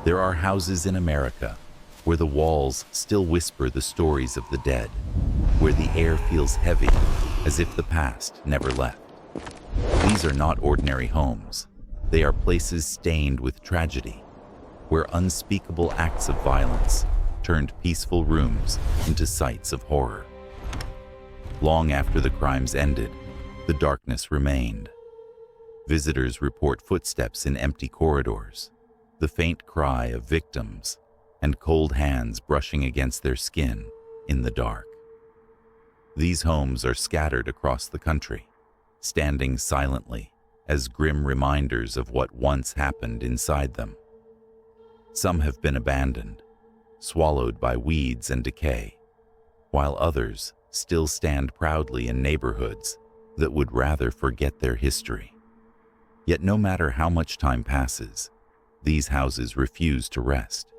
There are houses in America where the walls still whisper the stories of the dead, where the air feels heavy as if the past never left. These are not ordinary homes. They are places stained with tragedy, where unspeakable acts of violence turned peaceful rooms into sites of horror. Long after the crimes ended, the darkness remained. Visitors report footsteps in empty corridors, the faint cry of victims, and cold hands brushing against their skin in the dark. These homes are scattered across the country, standing silently as grim reminders of what once happened inside them. Some have been abandoned, swallowed by weeds and decay, while others still stand proudly in neighborhoods that would rather forget their history. Yet no matter how much time passes, these houses refuse to rest.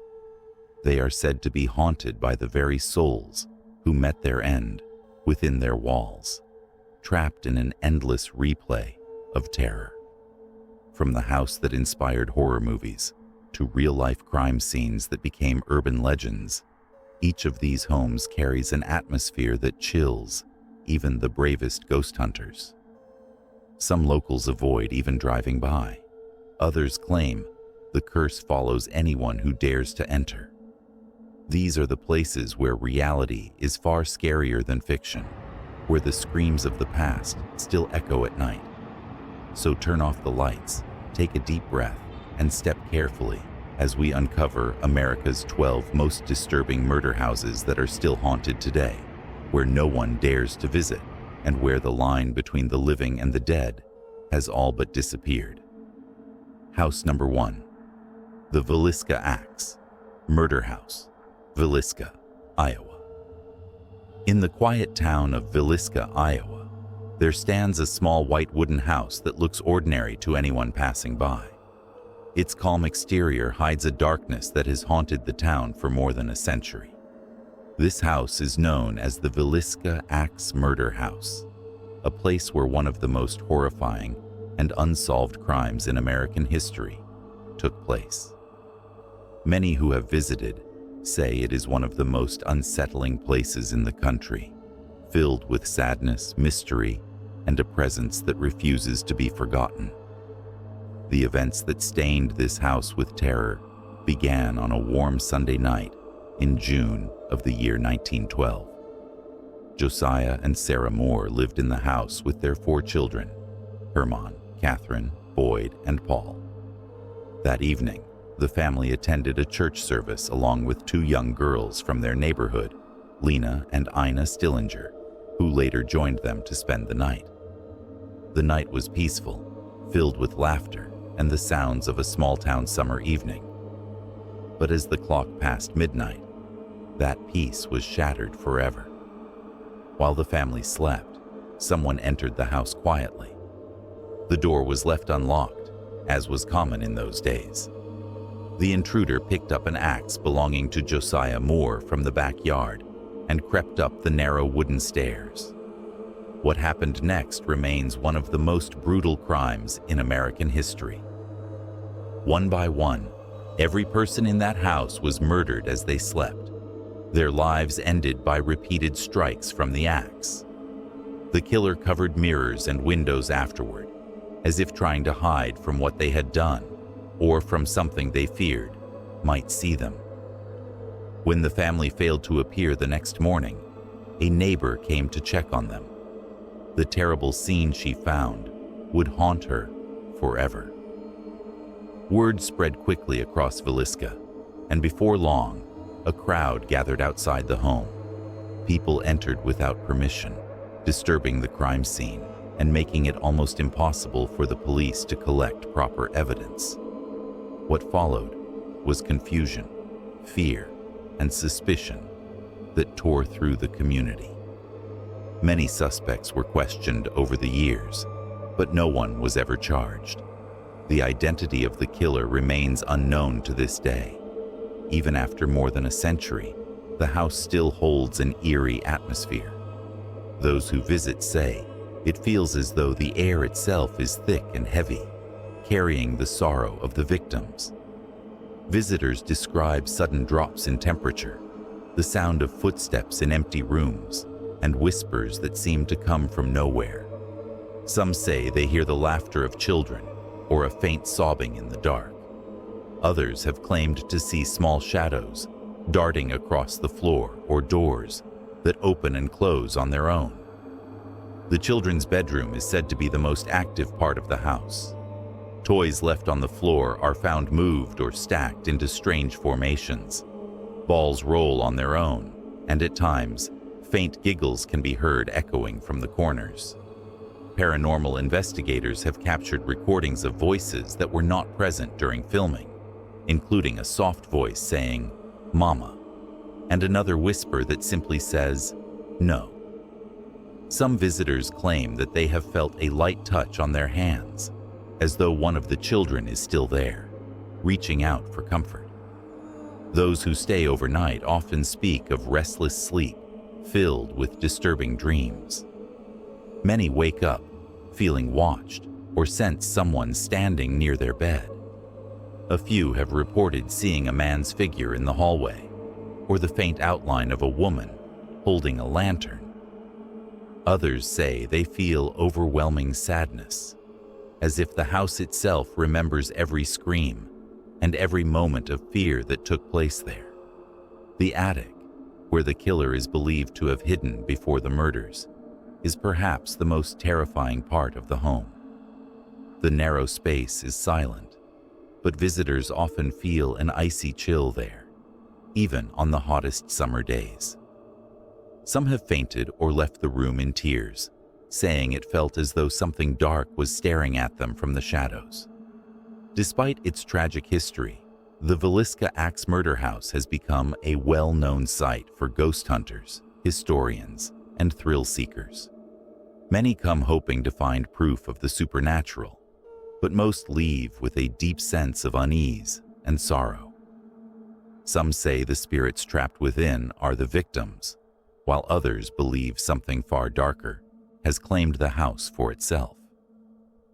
They are said to be haunted by the very souls who met their end within their walls, trapped in an endless replay of terror. From the house that inspired horror movies to real-life crime scenes that became urban legends, each of these homes carries an atmosphere that chills even the bravest ghost hunters. Some locals avoid even driving by. Others claim the curse follows anyone who dares to enter. These are the places where reality is far scarier than fiction, where the screams of the past still echo at night. So turn off the lights, take a deep breath, and step carefully as we uncover America's 12 most disturbing murder houses that are still haunted today, where no one dares to visit, and where the line between the living and the dead has all but disappeared. House number 1. The Villisca Axe Murder House, Villisca, Iowa. In the quiet town of Villisca, Iowa, there stands a small white wooden house that looks ordinary to anyone passing by. Its calm exterior hides a darkness that has haunted the town for more than a century. This house is known as the Villisca Axe Murder House, a place where one of the most horrifying and unsolved crimes in American history took place. Many who have visited say it is one of the most unsettling places in the country, filled with sadness, mystery, and a presence that refuses to be forgotten. The events that stained this house with terror began on a warm Sunday night in June of the year 1912. Josiah and Sarah Moore lived in the house with their 4 children, Herman, Catherine, Boyd, and Paul. That evening, the family attended a church service along with 2 young girls from their neighborhood, Lena and Ina Stillinger, who later joined them to spend the night. The night was peaceful, filled with laughter and the sounds of a small-town summer evening. But as the clock passed midnight, that peace was shattered forever. While the family slept, someone entered the house quietly. The door was left unlocked, as was common in those days. The intruder picked up an axe belonging to Josiah Moore from the backyard and crept up the narrow wooden stairs. What happened next remains one of the most brutal crimes in American history. One by one, every person in that house was murdered as they slept, their lives ended by repeated strikes from the axe. The killer covered mirrors and windows afterward, as if trying to hide from what they had done, or from something they feared might see them. When the family failed to appear the next morning, a neighbor came to check on them. The terrible scene she found would haunt her forever. Word spread quickly across Villisca, and before long, a crowd gathered outside the home. People entered without permission, disturbing the crime scene and making it almost impossible for the police to collect proper evidence. What followed was confusion, fear, and suspicion that tore through the community. Many suspects were questioned over the years, but no one was ever charged. The identity of the killer remains unknown to this day. Even after more than a century, the house still holds an eerie atmosphere. Those who visit say it feels as though the air itself is thick and heavy, carrying the sorrow of the victims. Visitors describe sudden drops in temperature, the sound of footsteps in empty rooms, and whispers that seem to come from nowhere. Some say they hear the laughter of children or a faint sobbing in the dark. Others have claimed to see small shadows darting across the floor or doors that open and close on their own. The children's bedroom is said to be the most active part of the house. Toys left on the floor are found moved or stacked into strange formations. Balls roll on their own, and at times, faint giggles can be heard echoing from the corners. Paranormal investigators have captured recordings of voices that were not present during filming, including a soft voice saying, "Mama," and another whisper that simply says, "No." Some visitors claim that they have felt a light touch on their hands, as though one of the children is still there, reaching out for comfort. Those who stay overnight often speak of restless sleep filled with disturbing dreams. Many wake up feeling watched or sense someone standing near their bed. A few have reported seeing a man's figure in the hallway, or the faint outline of a woman holding a lantern. Others say they feel overwhelming sadness, as if the house itself remembers every scream and every moment of fear that took place there. The attic, where the killer is believed to have hidden before the murders, is perhaps the most terrifying part of the home. The narrow space is silent, but visitors often feel an icy chill there, even on the hottest summer days. Some have fainted or left the room in tears, saying it felt as though something dark was staring at them from the shadows. Despite its tragic history, the Villisca Axe Murder House has become a well-known site for ghost hunters, historians, and thrill seekers. Many come hoping to find proof of the supernatural, but most leave with a deep sense of unease and sorrow. Some say the spirits trapped within are the victims, while others believe something far darker has claimed the house for itself.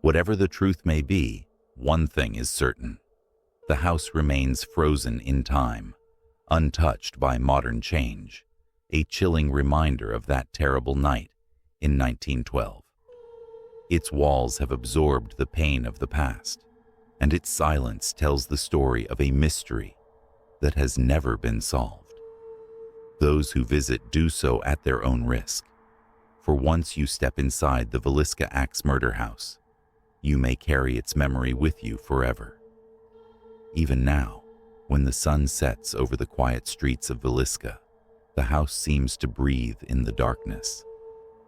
Whatever the truth may be, one thing is certain: the house remains frozen in time, untouched by modern change, a chilling reminder of that terrible night in 1912. Its walls have absorbed the pain of the past, and its silence tells the story of a mystery that has never been solved. Those who visit do so at their own risk, for once you step inside the Villisca Axe Murder House, you may carry its memory with you forever. Even now, when the sun sets over the quiet streets of Villisca, the house seems to breathe in the darkness.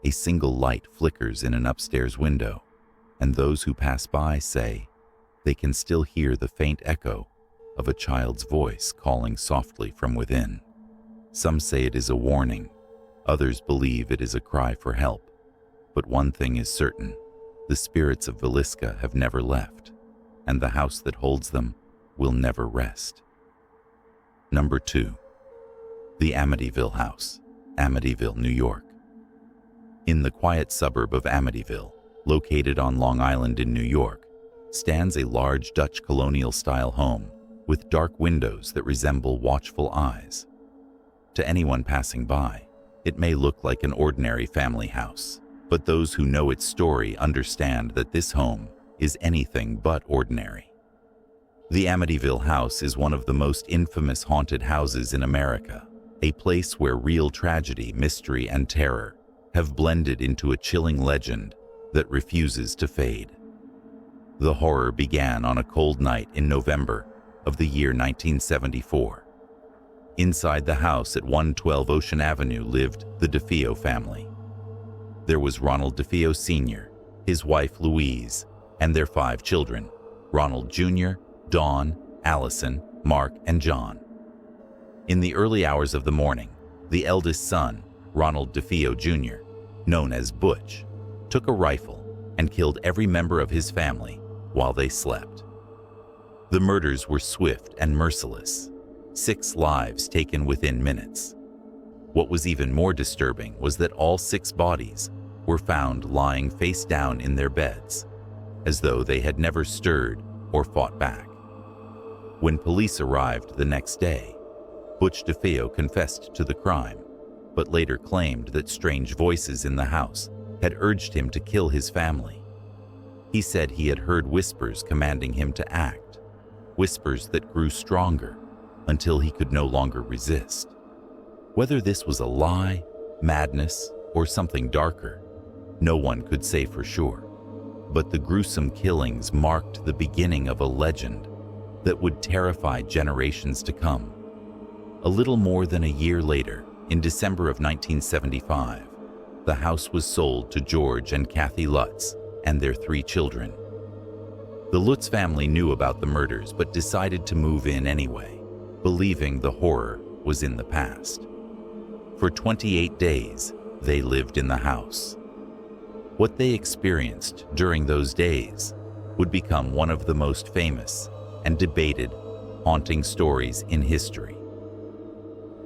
A single light flickers in an upstairs window, and those who pass by say they can still hear the faint echo of a child's voice calling softly from within. Some say it is a warning, others believe it is a cry for help, but one thing is certain: the spirits of Villisca have never left, and the house that holds them will never rest. Number 2. The Amityville House, Amityville, New York. In the quiet suburb of Amityville, located on Long Island in New York, stands a large Dutch colonial-style home with dark windows that resemble watchful eyes. To anyone passing by, it may look like an ordinary family house, but those who know its story understand that this home is anything but ordinary. The Amityville House is one of the most infamous haunted houses in America, a place where real tragedy, mystery, and terror have blended into a chilling legend that refuses to fade. The horror began on a cold night in November of the year 1974. Inside the house at 112 Ocean Avenue lived the DeFeo family. There was Ronald DeFeo Sr., his wife Louise, and their 5 children: Ronald Jr., Dawn, Allison, Mark, and John. In the early hours of the morning, the eldest son, Ronald DeFeo Jr., known as Butch, took a rifle and killed every member of his family while they slept. The murders were swift and merciless, 6 lives taken within minutes. What was even more disturbing was that all 6 bodies were found lying face down in their beds, as though they had never stirred or fought back. When police arrived the next day, Butch DeFeo confessed to the crime, but later claimed that strange voices in the house had urged him to kill his family. He said he had heard whispers commanding him to act, whispers that grew stronger until he could no longer resist. Whether this was a lie, madness, or something darker, no one could say for sure. But the gruesome killings marked the beginning of a legend that would terrify generations to come. A little more than a year later, in December of 1975, the house was sold to George and Kathy Lutz and their 3 children. The Lutz family knew about the murders but decided to move in anyway, believing the horror was in the past. For 28 days, they lived in the house. What they experienced during those days would become one of the most famous and debated haunting stories in history.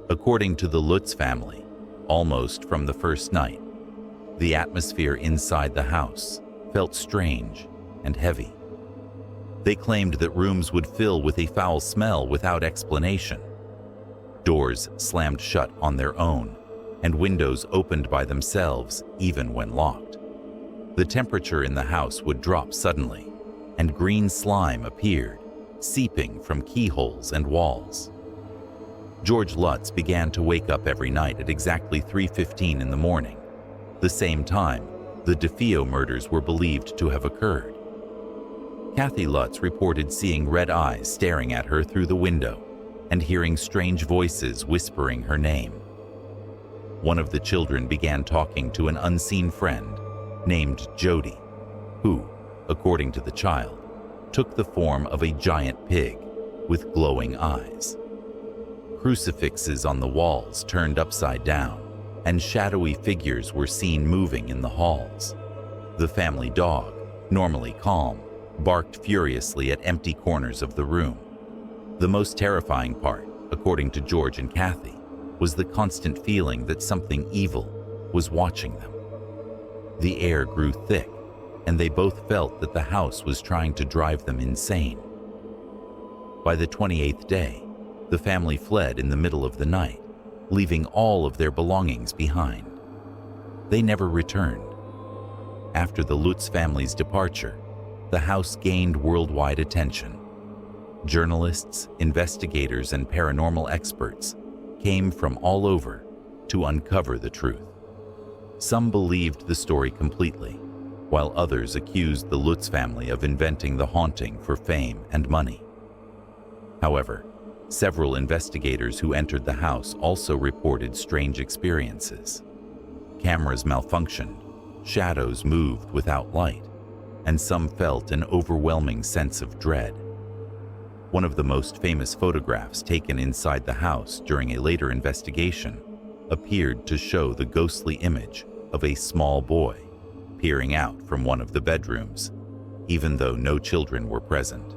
According to the Lutz family, almost from the first night, the atmosphere inside the house felt strange and heavy. They claimed that rooms would fill with a foul smell without explanation. Doors slammed shut on their own, and windows opened by themselves even when locked. The temperature in the house would drop suddenly, and green slime appeared, seeping from keyholes and walls. George Lutz began to wake up every night at exactly 3:15 in the morning, the same time the DeFeo murders were believed to have occurred. Kathy Lutz reported seeing red eyes staring at her through the window and hearing strange voices whispering her name. One of the children began talking to an unseen friend named Jody, who, according to the child, took the form of a giant pig with glowing eyes. Crucifixes on the walls turned upside down, and shadowy figures were seen moving in the halls. The family dog, normally calm, barked furiously at empty corners of the room. The most terrifying part, according to George and Kathy, was the constant feeling that something evil was watching them. The air grew thick, and they both felt that the house was trying to drive them insane. By the 28th day, the family fled in the middle of the night, leaving all of their belongings behind. They never returned. After the Lutz family's departure, the house gained worldwide attention. Journalists, investigators, and paranormal experts came from all over to uncover the truth. Some believed the story completely, while others accused the Lutz family of inventing the haunting for fame and money. However, several investigators who entered the house also reported strange experiences. Cameras malfunctioned, shadows moved without light, and some felt an overwhelming sense of dread. One of the most famous photographs taken inside the house during a later investigation appeared to show the ghostly image of a small boy peering out from one of the bedrooms, even though no children were present.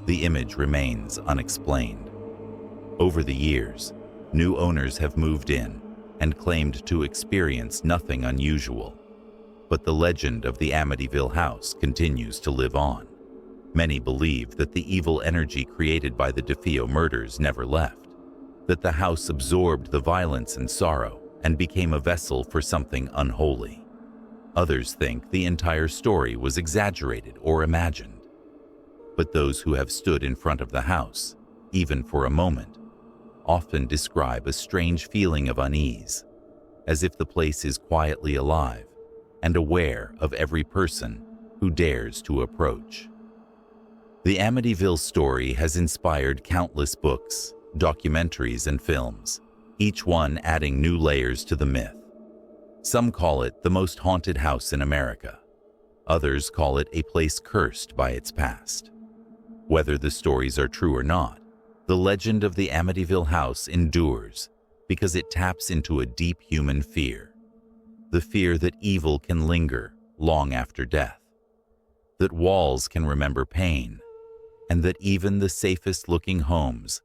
The image remains unexplained. Over the years, new owners have moved in and claimed to experience nothing unusual. But the legend of the Amityville house continues to live on. Many believe that the evil energy created by the DeFeo murders never left, that the house absorbed the violence and sorrow and became a vessel for something unholy. Others think the entire story was exaggerated or imagined. But those who have stood in front of the house, even for a moment, often describe a strange feeling of unease, as if the place is quietly alive and aware of every person who dares to approach. The Amityville story has inspired countless books, documentaries, and films, each one adding new layers to the myth. Some call it the most haunted house in America. Others call it a place cursed by its past. Whether the stories are true or not, the legend of the Amityville house endures because it taps into a deep human fear. The fear that evil can linger long after death, that walls can remember pain, and that even the safest-looking homes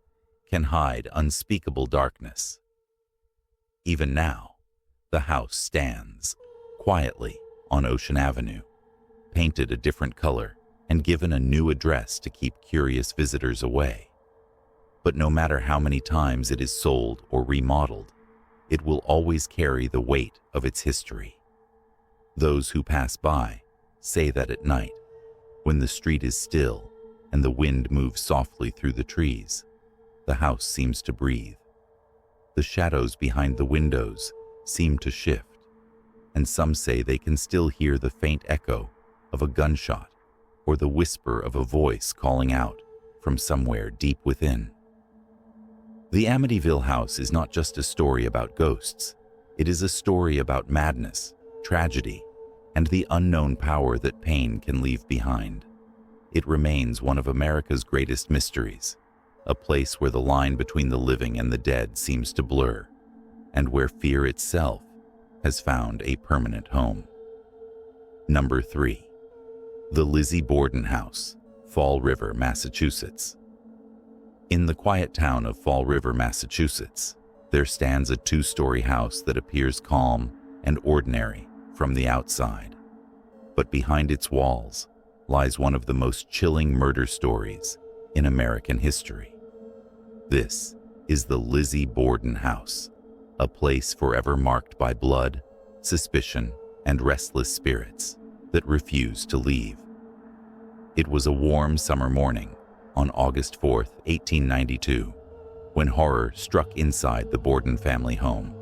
can hide unspeakable darkness. Even now, the house stands quietly on Ocean Avenue, painted a different color and given a new address to keep curious visitors away. But no matter how many times it is sold or remodeled, it will always carry the weight of its history. Those who pass by say that at night, when the street is still and the wind moves softly through the trees, the house seems to breathe. The shadows behind the windows seem to shift, and some say they can still hear the faint echo of a gunshot or the whisper of a voice calling out from somewhere deep within. The Amityville house is not just a story about ghosts. It is a story about madness, tragedy, and the unknown power that pain can leave behind. It remains one of America's greatest mysteries, a place where the line between the living and the dead seems to blur, and where fear itself has found a permanent home. Number 3. The Lizzie Borden House, Fall River, Massachusetts. In the quiet town of Fall River, Massachusetts, there stands a 2-story house that appears calm and ordinary from the outside. But behind its walls lies one of the most chilling murder stories in American history. This is the Lizzie Borden house, a place forever marked by blood, suspicion, and restless spirits that refuse to leave. It was a warm summer morning on August 4, 1892, when horror struck inside the Borden family home.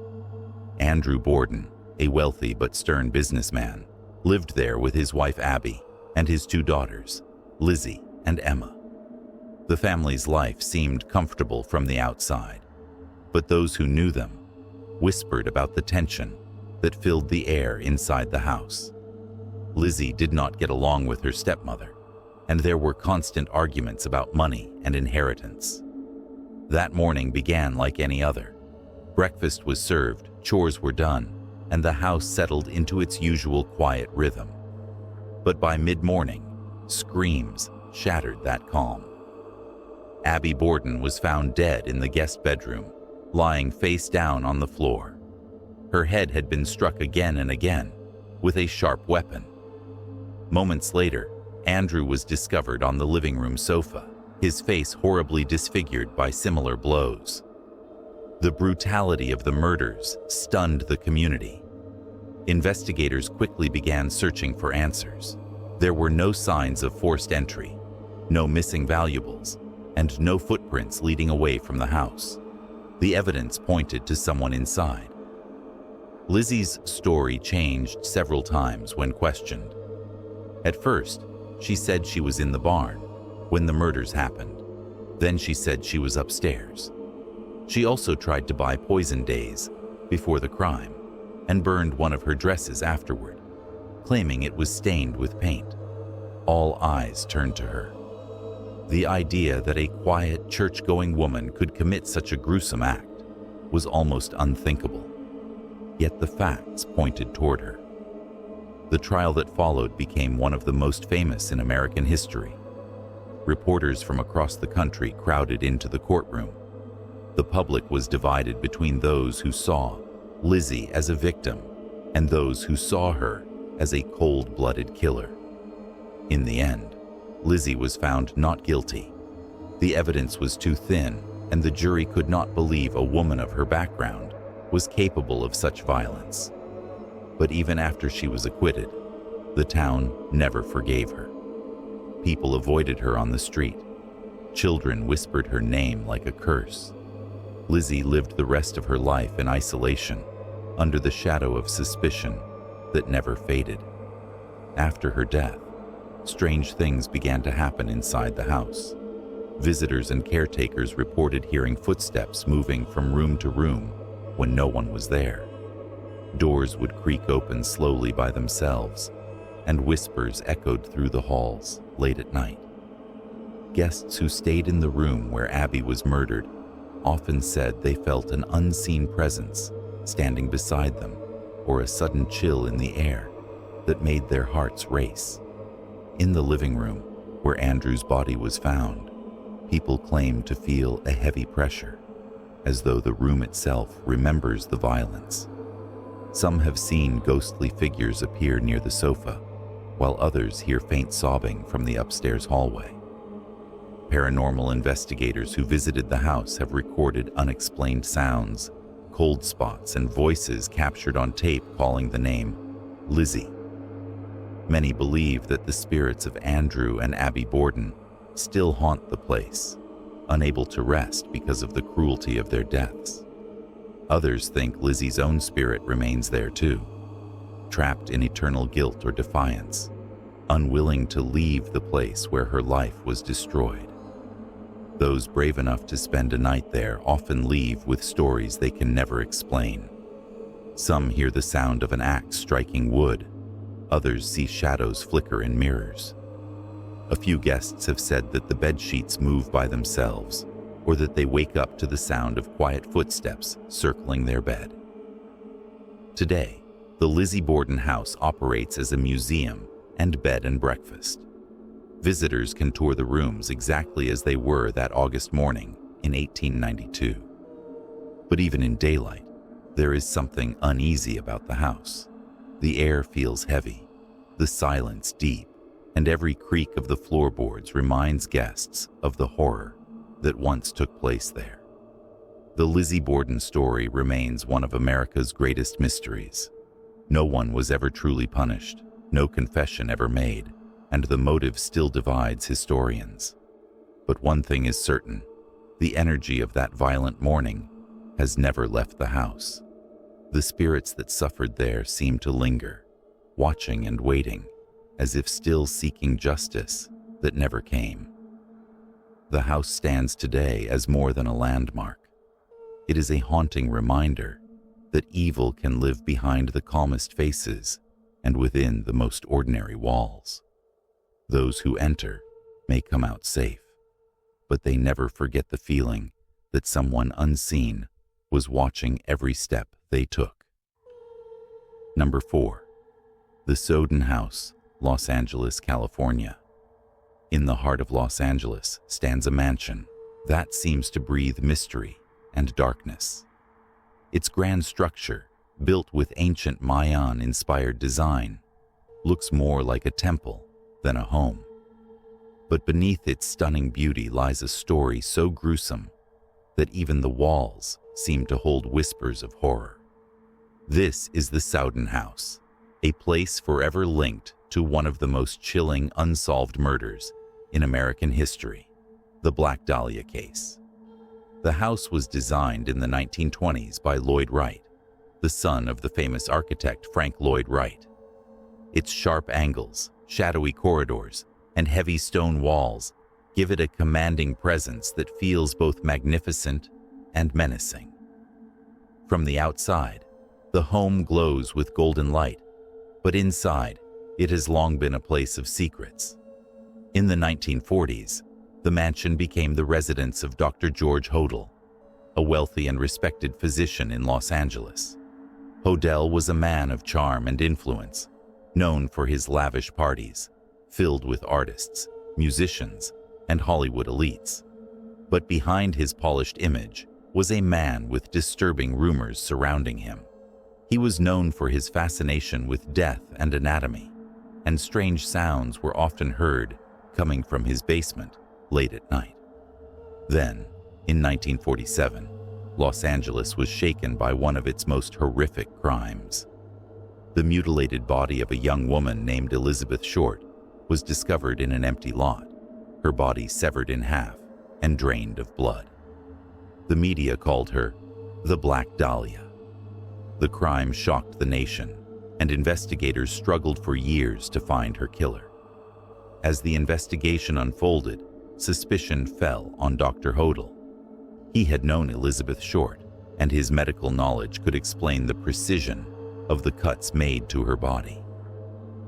Andrew Borden, a wealthy but stern businessman, lived there with his wife Abby and his 2 daughters, Lizzie and Emma. The family's life seemed comfortable from the outside, but those who knew them whispered about the tension that filled the air inside the house. Lizzie did not get along with her stepmother, and there were constant arguments about money and inheritance. That morning began like any other. Breakfast was served, chores were done, and the house settled into its usual quiet rhythm. But by mid-morning, screams shattered that calm. Abby Borden was found dead in the guest bedroom, lying face down on the floor. Her head had been struck again and again with a sharp weapon. Moments later, Andrew was discovered on the living room sofa, his face horribly disfigured by similar blows. The brutality of the murders stunned the community. Investigators quickly began searching for answers. There were no signs of forced entry, no missing valuables, and no footprints leading away from the house. The evidence pointed to someone inside. Lizzie's story changed several times when questioned. At first, she said she was in the barn when the murders happened. Then she said she was upstairs. She also tried to buy poison days before the crime and burned one of her dresses afterward, claiming it was stained with paint. All eyes turned to her. The idea that a quiet, church-going woman could commit such a gruesome act was almost unthinkable. Yet the facts pointed toward her. The trial that followed became one of the most famous in American history. Reporters from across the country crowded into the courtroom. The public was divided between those who saw Lizzie as a victim and those who saw her as a cold-blooded killer. In the end, Lizzie was found not guilty. The evidence was too thin, and the jury could not believe a woman of her background was capable of such violence. But even after she was acquitted, the town never forgave her. People avoided her on the street. Children whispered her name like a curse. Lizzie lived the rest of her life in isolation, under the shadow of suspicion that never faded. After her death, strange things began to happen inside the house. Visitors and caretakers reported hearing footsteps moving from room to room when no one was there. Doors would creak open slowly by themselves, and whispers echoed through the halls late at night. Guests who stayed in the room where Abby was murdered often said they felt an unseen presence standing beside them, or a sudden chill in the air that made their hearts race. In the living room, where Andrew's body was found, people claimed to feel a heavy pressure, as though the room itself remembers the violence. Some have seen ghostly figures appear near the sofa, while others hear faint sobbing from the upstairs hallway. Paranormal investigators who visited the house have recorded unexplained sounds, cold spots, and voices captured on tape calling the name Lizzie. Many believe that the spirits of Andrew and Abby Borden still haunt the place, unable to rest because of the cruelty of their deaths. Others think Lizzie's own spirit remains there too, trapped in eternal guilt or defiance, unwilling to leave the place where her life was destroyed. Those brave enough to spend a night there often leave with stories they can never explain. Some hear the sound of an axe striking wood. Others see shadows flicker in mirrors. A few guests have said that the bed sheets move by themselves, or that they wake up to the sound of quiet footsteps circling their bed. Today, the Lizzie Borden house operates as a museum and bed and breakfast. Visitors can tour the rooms exactly as they were that August morning in 1892. But even in daylight, there is something uneasy about the house. The air feels heavy, the silence deep, and every creak of the floorboards reminds guests of the horror that once took place there. The Lizzie Borden story remains one of America's greatest mysteries. No one was ever truly punished, no confession ever made, and the motive still divides historians. But one thing is certain: the energy of that violent morning has never left the house. The spirits that suffered there seem to linger, watching and waiting, as if still seeking justice that never came. The house stands today as more than a landmark. It is a haunting reminder that evil can live behind the calmest faces and within the most ordinary walls. Those who enter may come out safe, but they never forget the feeling that someone unseen was watching every step they took. Number 4. The Soden House, Los Angeles, California. In the heart of Los Angeles stands a mansion that seems to breathe mystery and darkness. Its grand structure, built with ancient Mayan-inspired design, looks more like a temple than a home. But beneath its stunning beauty lies a story so gruesome that even the walls seem to hold whispers of horror. This is the Soden House, a place forever linked to one of the most chilling unsolved murders in American history, the Black Dahlia case. The house was designed in the 1920s by Lloyd Wright, the son of the famous architect Frank Lloyd Wright. Its sharp angles, shadowy corridors, and heavy stone walls give it a commanding presence that feels both magnificent and menacing. From the outside, the home glows with golden light, but inside, it has long been a place of secrets. In the 1940s, the mansion became the residence of Dr. George Hodel, a wealthy and respected physician in Los Angeles. Hodel was a man of charm and influence, known for his lavish parties, filled with artists, musicians, and Hollywood elites. But behind his polished image was a man with disturbing rumors surrounding him. He was known for his fascination with death and anatomy, and strange sounds were often heard coming from his basement late at night. Then, in 1947, Los Angeles was shaken by one of its most horrific crimes. The mutilated body of a young woman named Elizabeth Short was discovered in an empty lot, her body severed in half and drained of blood. The media called her the Black Dahlia. The crime shocked the nation, and investigators struggled for years to find her killer. As the investigation unfolded, suspicion fell on Dr. Hodel. He had known Elizabeth Short, and his medical knowledge could explain the precision of the cuts made to her body.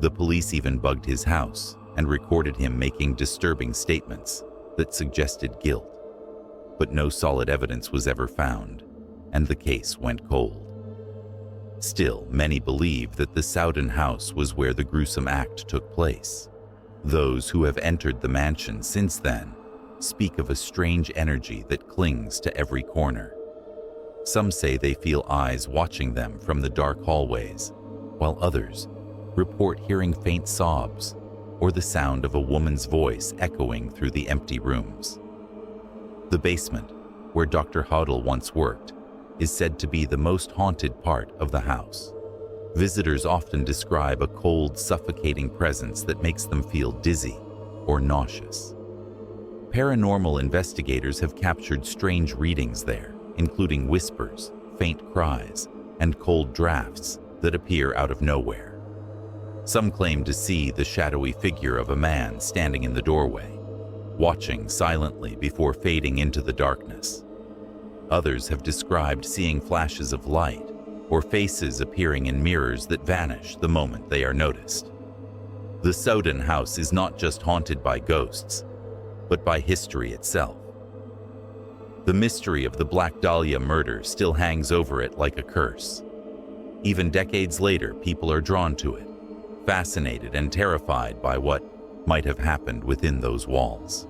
The police even bugged his house and recorded him making disturbing statements that suggested guilt. But no solid evidence was ever found, and the case went cold. Still, many believe that the Soden house was where the gruesome act took place. Those who have entered the mansion since then speak of a strange energy that clings to every corner. Some say they feel eyes watching them from the dark hallways, while others report hearing faint sobs or the sound of a woman's voice echoing through the empty rooms. The basement, where Dr. Hoddle once worked, is said to be the most haunted part of the house. Visitors often describe a cold, suffocating presence that makes them feel dizzy or nauseous. Paranormal investigators have captured strange readings there, including whispers, faint cries, and cold drafts that appear out of nowhere. Some claim to see the shadowy figure of a man standing in the doorway, watching silently before fading into the darkness. Others have described seeing flashes of light or faces appearing in mirrors that vanish the moment they are noticed. The Soden house is not just haunted by ghosts, but by history itself. The mystery of the Black Dahlia murder still hangs over it like a curse. Even decades later, people are drawn to it, fascinated and terrified by what might have happened within those walls.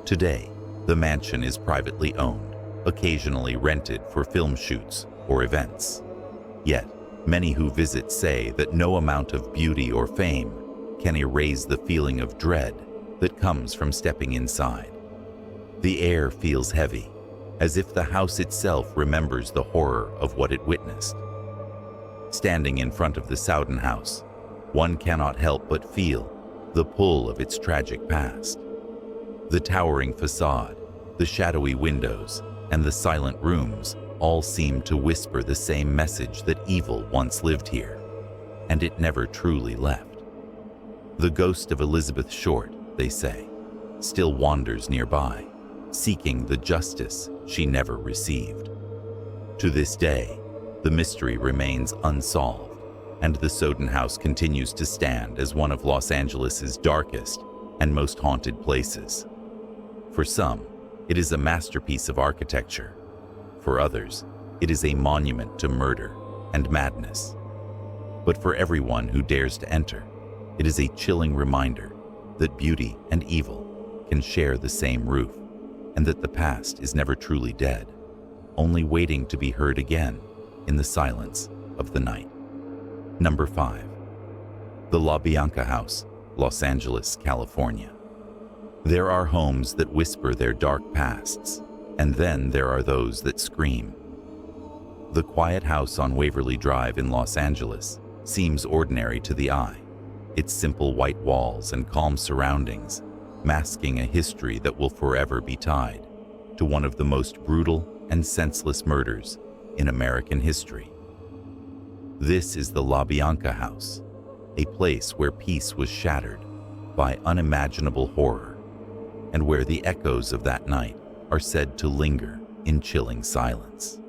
Today, the mansion is privately owned, occasionally rented for film shoots or events. Yet, many who visit say that no amount of beauty or fame can erase the feeling of dread that comes from stepping inside. The air feels heavy, as if the house itself remembers the horror of what it witnessed. Standing in front of the Soden house, one cannot help but feel the pull of its tragic past. The towering facade, the shadowy windows, and the silent rooms all seem to whisper the same message that evil once lived here, and it never truly left. The ghost of Elizabeth Short, they say, still wanders nearby, seeking the justice she never received. To this day, the mystery remains unsolved, and the Soden house continues to stand as one of Los Angeles's darkest and most haunted places. For some, it is a masterpiece of architecture. For others, it is a monument to murder and madness. But for everyone who dares to enter, it is a chilling reminder that beauty and evil can share the same roof, and that the past is never truly dead, only waiting to be heard again in the silence of the night. Number 5. The LaBianca House, Los Angeles, California. There are homes that whisper their dark pasts, and then there are those that scream. The quiet house on Waverly Drive in Los Angeles seems ordinary to the eye, its simple white walls and calm surroundings masking a history that will forever be tied to one of the most brutal and senseless murders in American history. This is the LaBianca House, a place where peace was shattered by unimaginable horror, and where the echoes of that night are said to linger in chilling silence.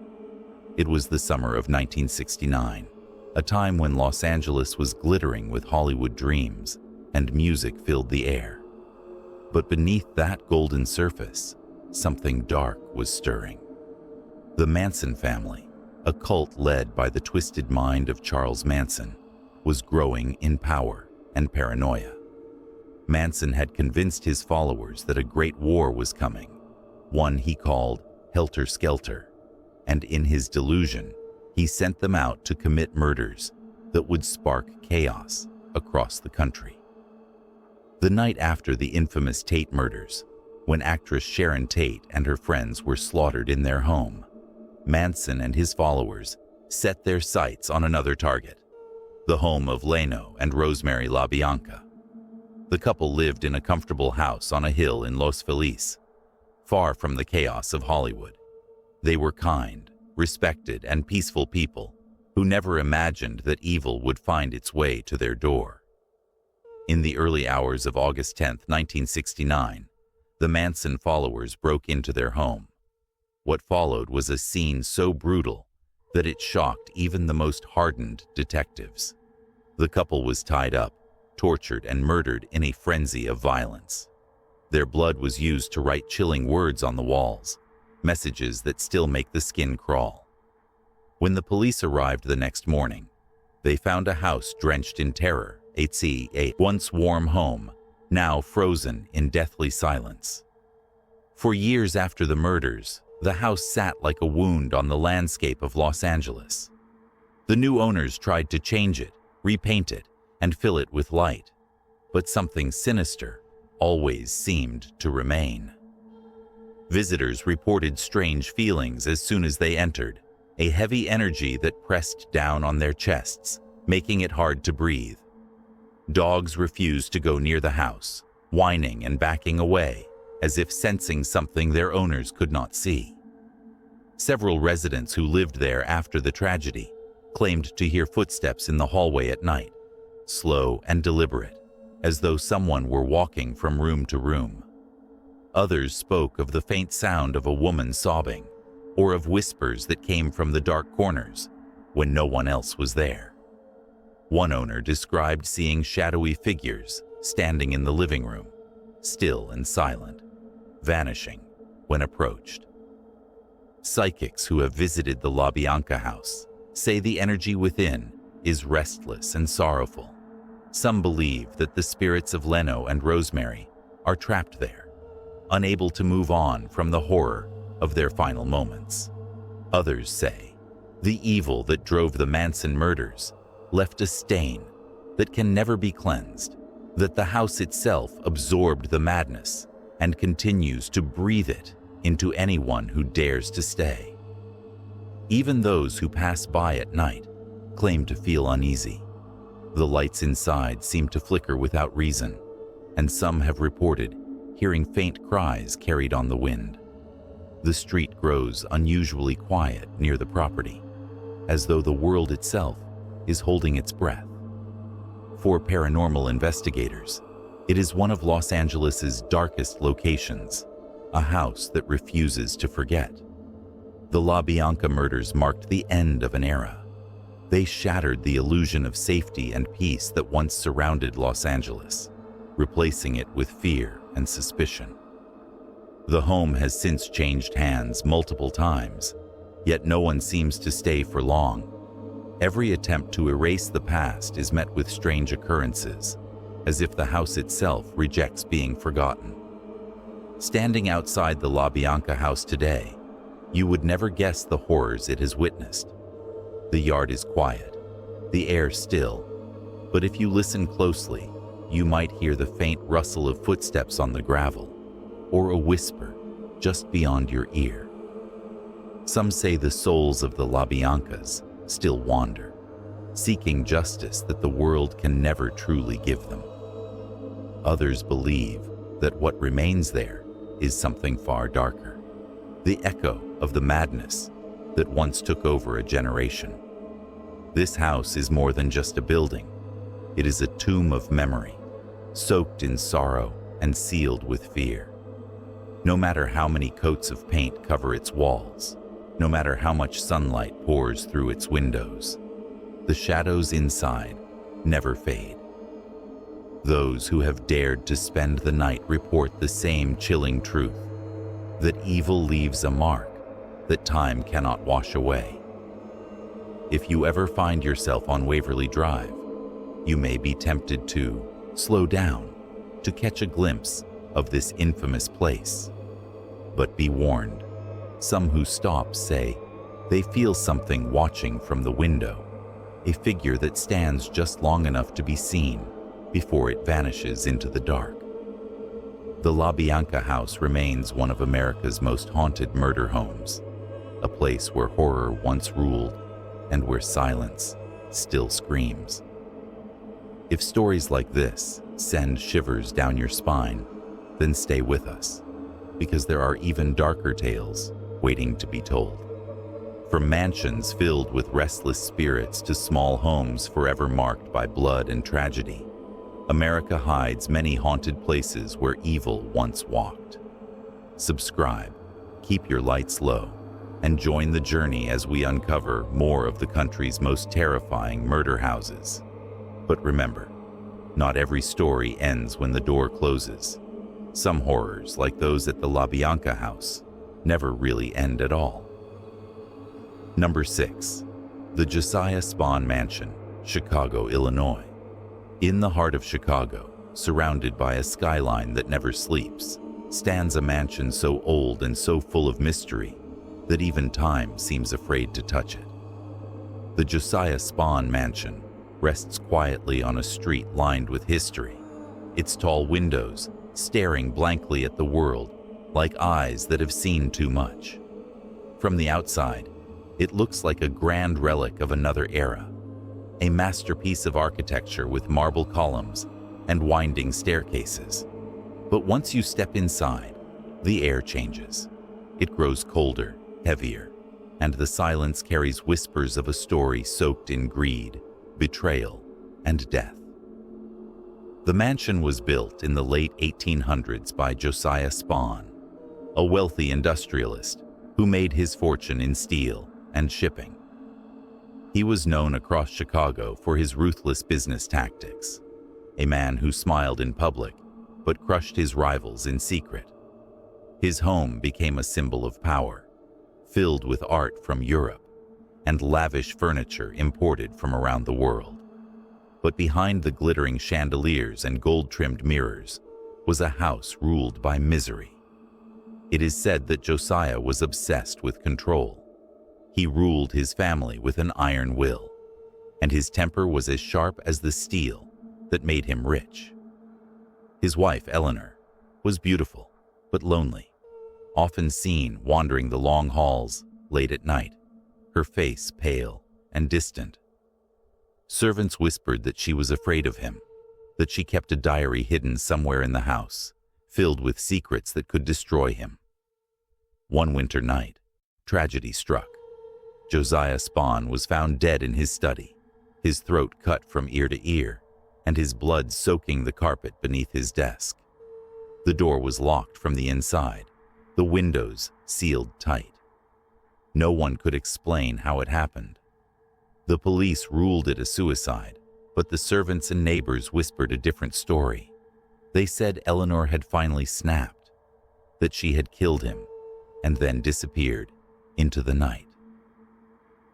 It was the summer of 1969, a time when Los Angeles was glittering with Hollywood dreams and music filled the air. But beneath that golden surface, something dark was stirring. The Manson family, a cult led by the twisted mind of Charles Manson, was growing in power and paranoia. Manson had convinced his followers that a great war was coming, one he called Helter Skelter, and in his delusion, he sent them out to commit murders that would spark chaos across the country. The night after the infamous Tate murders, when actress Sharon Tate and her friends were slaughtered in their home, Manson and his followers set their sights on another target, the home of Leno and Rosemary LaBianca. The couple lived in a comfortable house on a hill in Los Feliz, far from the chaos of Hollywood. They were kind, respected, and peaceful people who never imagined that evil would find its way to their door. In the early hours of August 10, 1969, the Manson followers broke into their home. What followed was a scene so brutal that it shocked even the most hardened detectives. The couple was tied up, tortured, and murdered in a frenzy of violence. Their blood was used to write chilling words on the walls, messages that still make the skin crawl. When the police arrived the next morning, they found a house drenched in terror, a once warm home, now frozen in deathly silence. For years after the murders, the house sat like a wound on the landscape of Los Angeles. The new owners tried to change it, repaint it, and fill it with light, but something sinister always seemed to remain. Visitors reported strange feelings as soon as they entered, a heavy energy that pressed down on their chests, making it hard to breathe. Dogs refused to go near the house, whining and backing away, as if sensing something their owners could not see. Several residents who lived there after the tragedy claimed to hear footsteps in the hallway at night, slow and deliberate, as though someone were walking from room to room. Others spoke of the faint sound of a woman sobbing, or of whispers that came from the dark corners when no one else was there. One owner described seeing shadowy figures standing in the living room, still and silent, vanishing when approached. Psychics who have visited the LaBianca house say the energy within is restless and sorrowful. Some believe that the spirits of Leno and Rosemary are trapped there, unable to move on from the horror of their final moments. Others say the evil that drove the Manson murders left a stain that can never be cleansed, that the house itself absorbed the madness and continues to breathe it into anyone who dares to stay. Even those who pass by at night claim to feel uneasy. The lights inside seem to flicker without reason, and some have reported hearing faint cries carried on the wind. The street grows unusually quiet near the property, as though the world itself is holding its breath. For paranormal investigators, it is one of Los Angeles's darkest locations, a house that refuses to forget. The LaBianca murders marked the end of an era. They shattered the illusion of safety and peace that once surrounded Los Angeles, replacing it with fear and suspicion. The home has since changed hands multiple times, yet no one seems to stay for long. Every attempt to erase the past is met with strange occurrences, as if the house itself rejects being forgotten. Standing outside the LaBianca house today, you would never guess the horrors it has witnessed. The yard is quiet, the air still, but if you listen closely, you might hear the faint rustle of footsteps on the gravel, or a whisper just beyond your ear. Some say the souls of the LaBiancas still wander, seeking justice that the world can never truly give them. Others believe that what remains there is something far darker, the echo of the madness that once took over a generation. This house is more than just a building. It is a tomb of memory, soaked in sorrow and sealed with fear. No matter how many coats of paint cover its walls, no matter how much sunlight pours through its windows, the shadows inside never fade. Those who have dared to spend the night report the same chilling truth, that evil leaves a mark that time cannot wash away. If you ever find yourself on Waverly Drive, you may be tempted to slow down to catch a glimpse of this infamous place. But be warned, some who stop say they feel something watching from the window, a figure that stands just long enough to be seen before it vanishes into the dark. The LaBianca house remains one of America's most haunted murder homes, a place where horror once ruled and where silence still screams. If stories like this send shivers down your spine, then stay with us, because there are even darker tales waiting to be told. From mansions filled with restless spirits to small homes forever marked by blood and tragedy, America hides many haunted places where evil once walked. Subscribe, keep your lights low, and join the journey as we uncover more of the country's most terrifying murder houses. But remember, not every story ends when the door closes. Some horrors, like those at the LaBianca house, never really end at all. Number 6. The Josiah Spawn Mansion, Chicago, Illinois. In the heart of Chicago, surrounded by a skyline that never sleeps, stands a mansion so old and so full of mystery that even time seems afraid to touch it. The Josiah Spawn Mansion rests quietly on a street lined with history, its tall windows staring blankly at the world like eyes that have seen too much. From the outside, it looks like a grand relic of another era, a masterpiece of architecture with marble columns and winding staircases. But once you step inside, the air changes. It grows colder, heavier, and the silence carries whispers of a story soaked in greed, betrayal, and death. The mansion was built in the late 1800s by Josiah Spawn, a wealthy industrialist who made his fortune in steel and shipping. He was known across Chicago for his ruthless business tactics, a man who smiled in public but crushed his rivals in secret. His home became a symbol of power, filled with art from Europe and lavish furniture imported from around the world. But behind the glittering chandeliers and gold-trimmed mirrors was a house ruled by misery. It is said that Josiah was obsessed with control. He ruled his family with an iron will, and his temper was as sharp as the steel that made him rich. His wife, Eleanor, was beautiful but lonely, often seen wandering the long halls late at night, her face pale and distant. Servants whispered that she was afraid of him, that she kept a diary hidden somewhere in the house, filled with secrets that could destroy him. One winter night, tragedy struck. Josiah Spawn was found dead in his study, his throat cut from ear to ear, and his blood soaking the carpet beneath his desk. The door was locked from the inside, the windows sealed tight. No one could explain how it happened. The police ruled it a suicide, but the servants and neighbors whispered a different story. They said Eleanor had finally snapped, that she had killed him, and then disappeared into the night.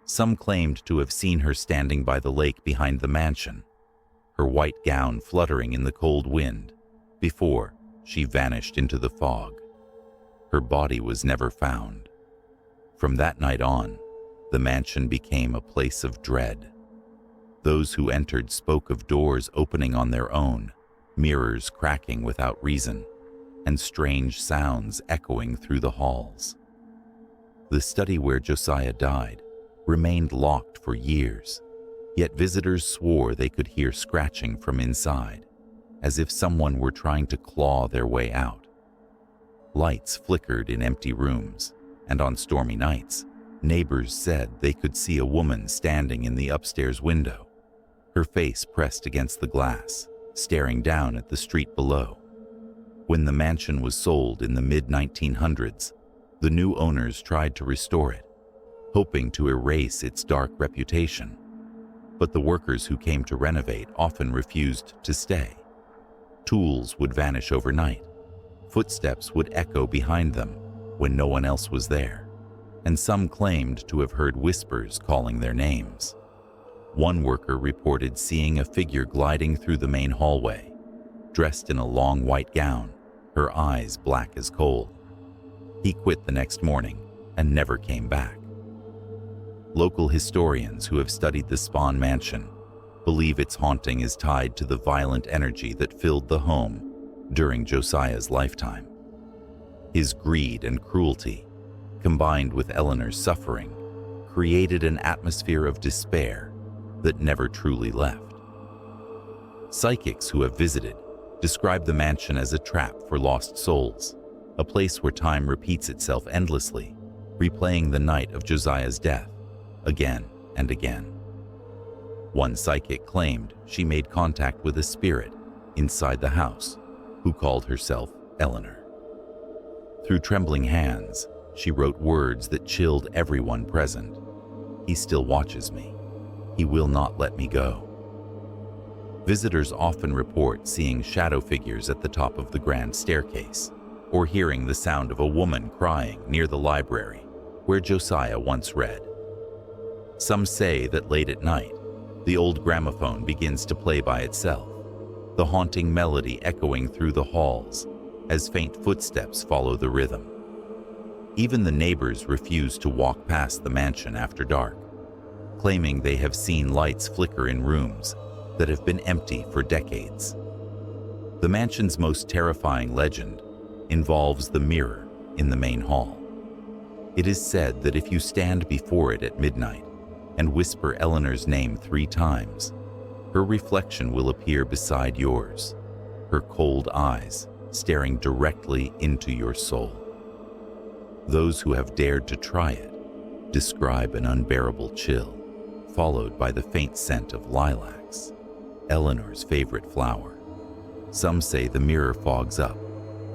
Some claimed to have seen her standing by the lake behind the mansion, her white gown fluttering in the cold wind, before she vanished into the fog. Her body was never found. From that night on, the mansion became a place of dread. Those who entered spoke of doors opening on their own, mirrors cracking without reason, and strange sounds echoing through the halls. The study where Josiah died remained locked for years, yet visitors swore they could hear scratching from inside, as if someone were trying to claw their way out. Lights flickered in empty rooms, and on stormy nights, neighbors said they could see a woman standing in the upstairs window, her face pressed against the glass, staring down at the street below. When the mansion was sold in the mid-1900s, the new owners tried to restore it, hoping to erase its dark reputation. But the workers who came to renovate often refused to stay. Tools would vanish overnight. Footsteps would echo behind them when no one else was there, and some claimed to have heard whispers calling their names. One worker reported seeing a figure gliding through the main hallway, dressed in a long white gown, her eyes black as coal. He quit the next morning and never came back. Local historians who have studied the Spawn mansion believe its haunting is tied to the violent energy that filled the home during Josiah's lifetime. His greed and cruelty, combined with Eleanor's suffering, created an atmosphere of despair that never truly left. Psychics who have visited describe the mansion as a trap for lost souls, a place where time repeats itself endlessly, replaying the night of Josiah's death again and again. One psychic claimed she made contact with a spirit inside the house who called herself Eleanor. Through trembling hands, she wrote words that chilled everyone present. "He still watches me. He will not let me go." Visitors often report seeing shadow figures at the top of the grand staircase, or hearing the sound of a woman crying near the library where Josiah once read. Some say that late at night, the old gramophone begins to play by itself, the haunting melody echoing through the halls as faint footsteps follow the rhythm. Even the neighbors refuse to walk past the mansion after dark, claiming they have seen lights flicker in rooms that have been empty for decades. The mansion's most terrifying legend involves the mirror in the main hall. It is said that if you stand before it at midnight and whisper Eleanor's name 3 times, her reflection will appear beside yours, her cold eyes staring directly into your soul. Those who have dared to try it describe an unbearable chill, followed by the faint scent of lilacs, Eleanor's favorite flower. Some say the mirror fogs up,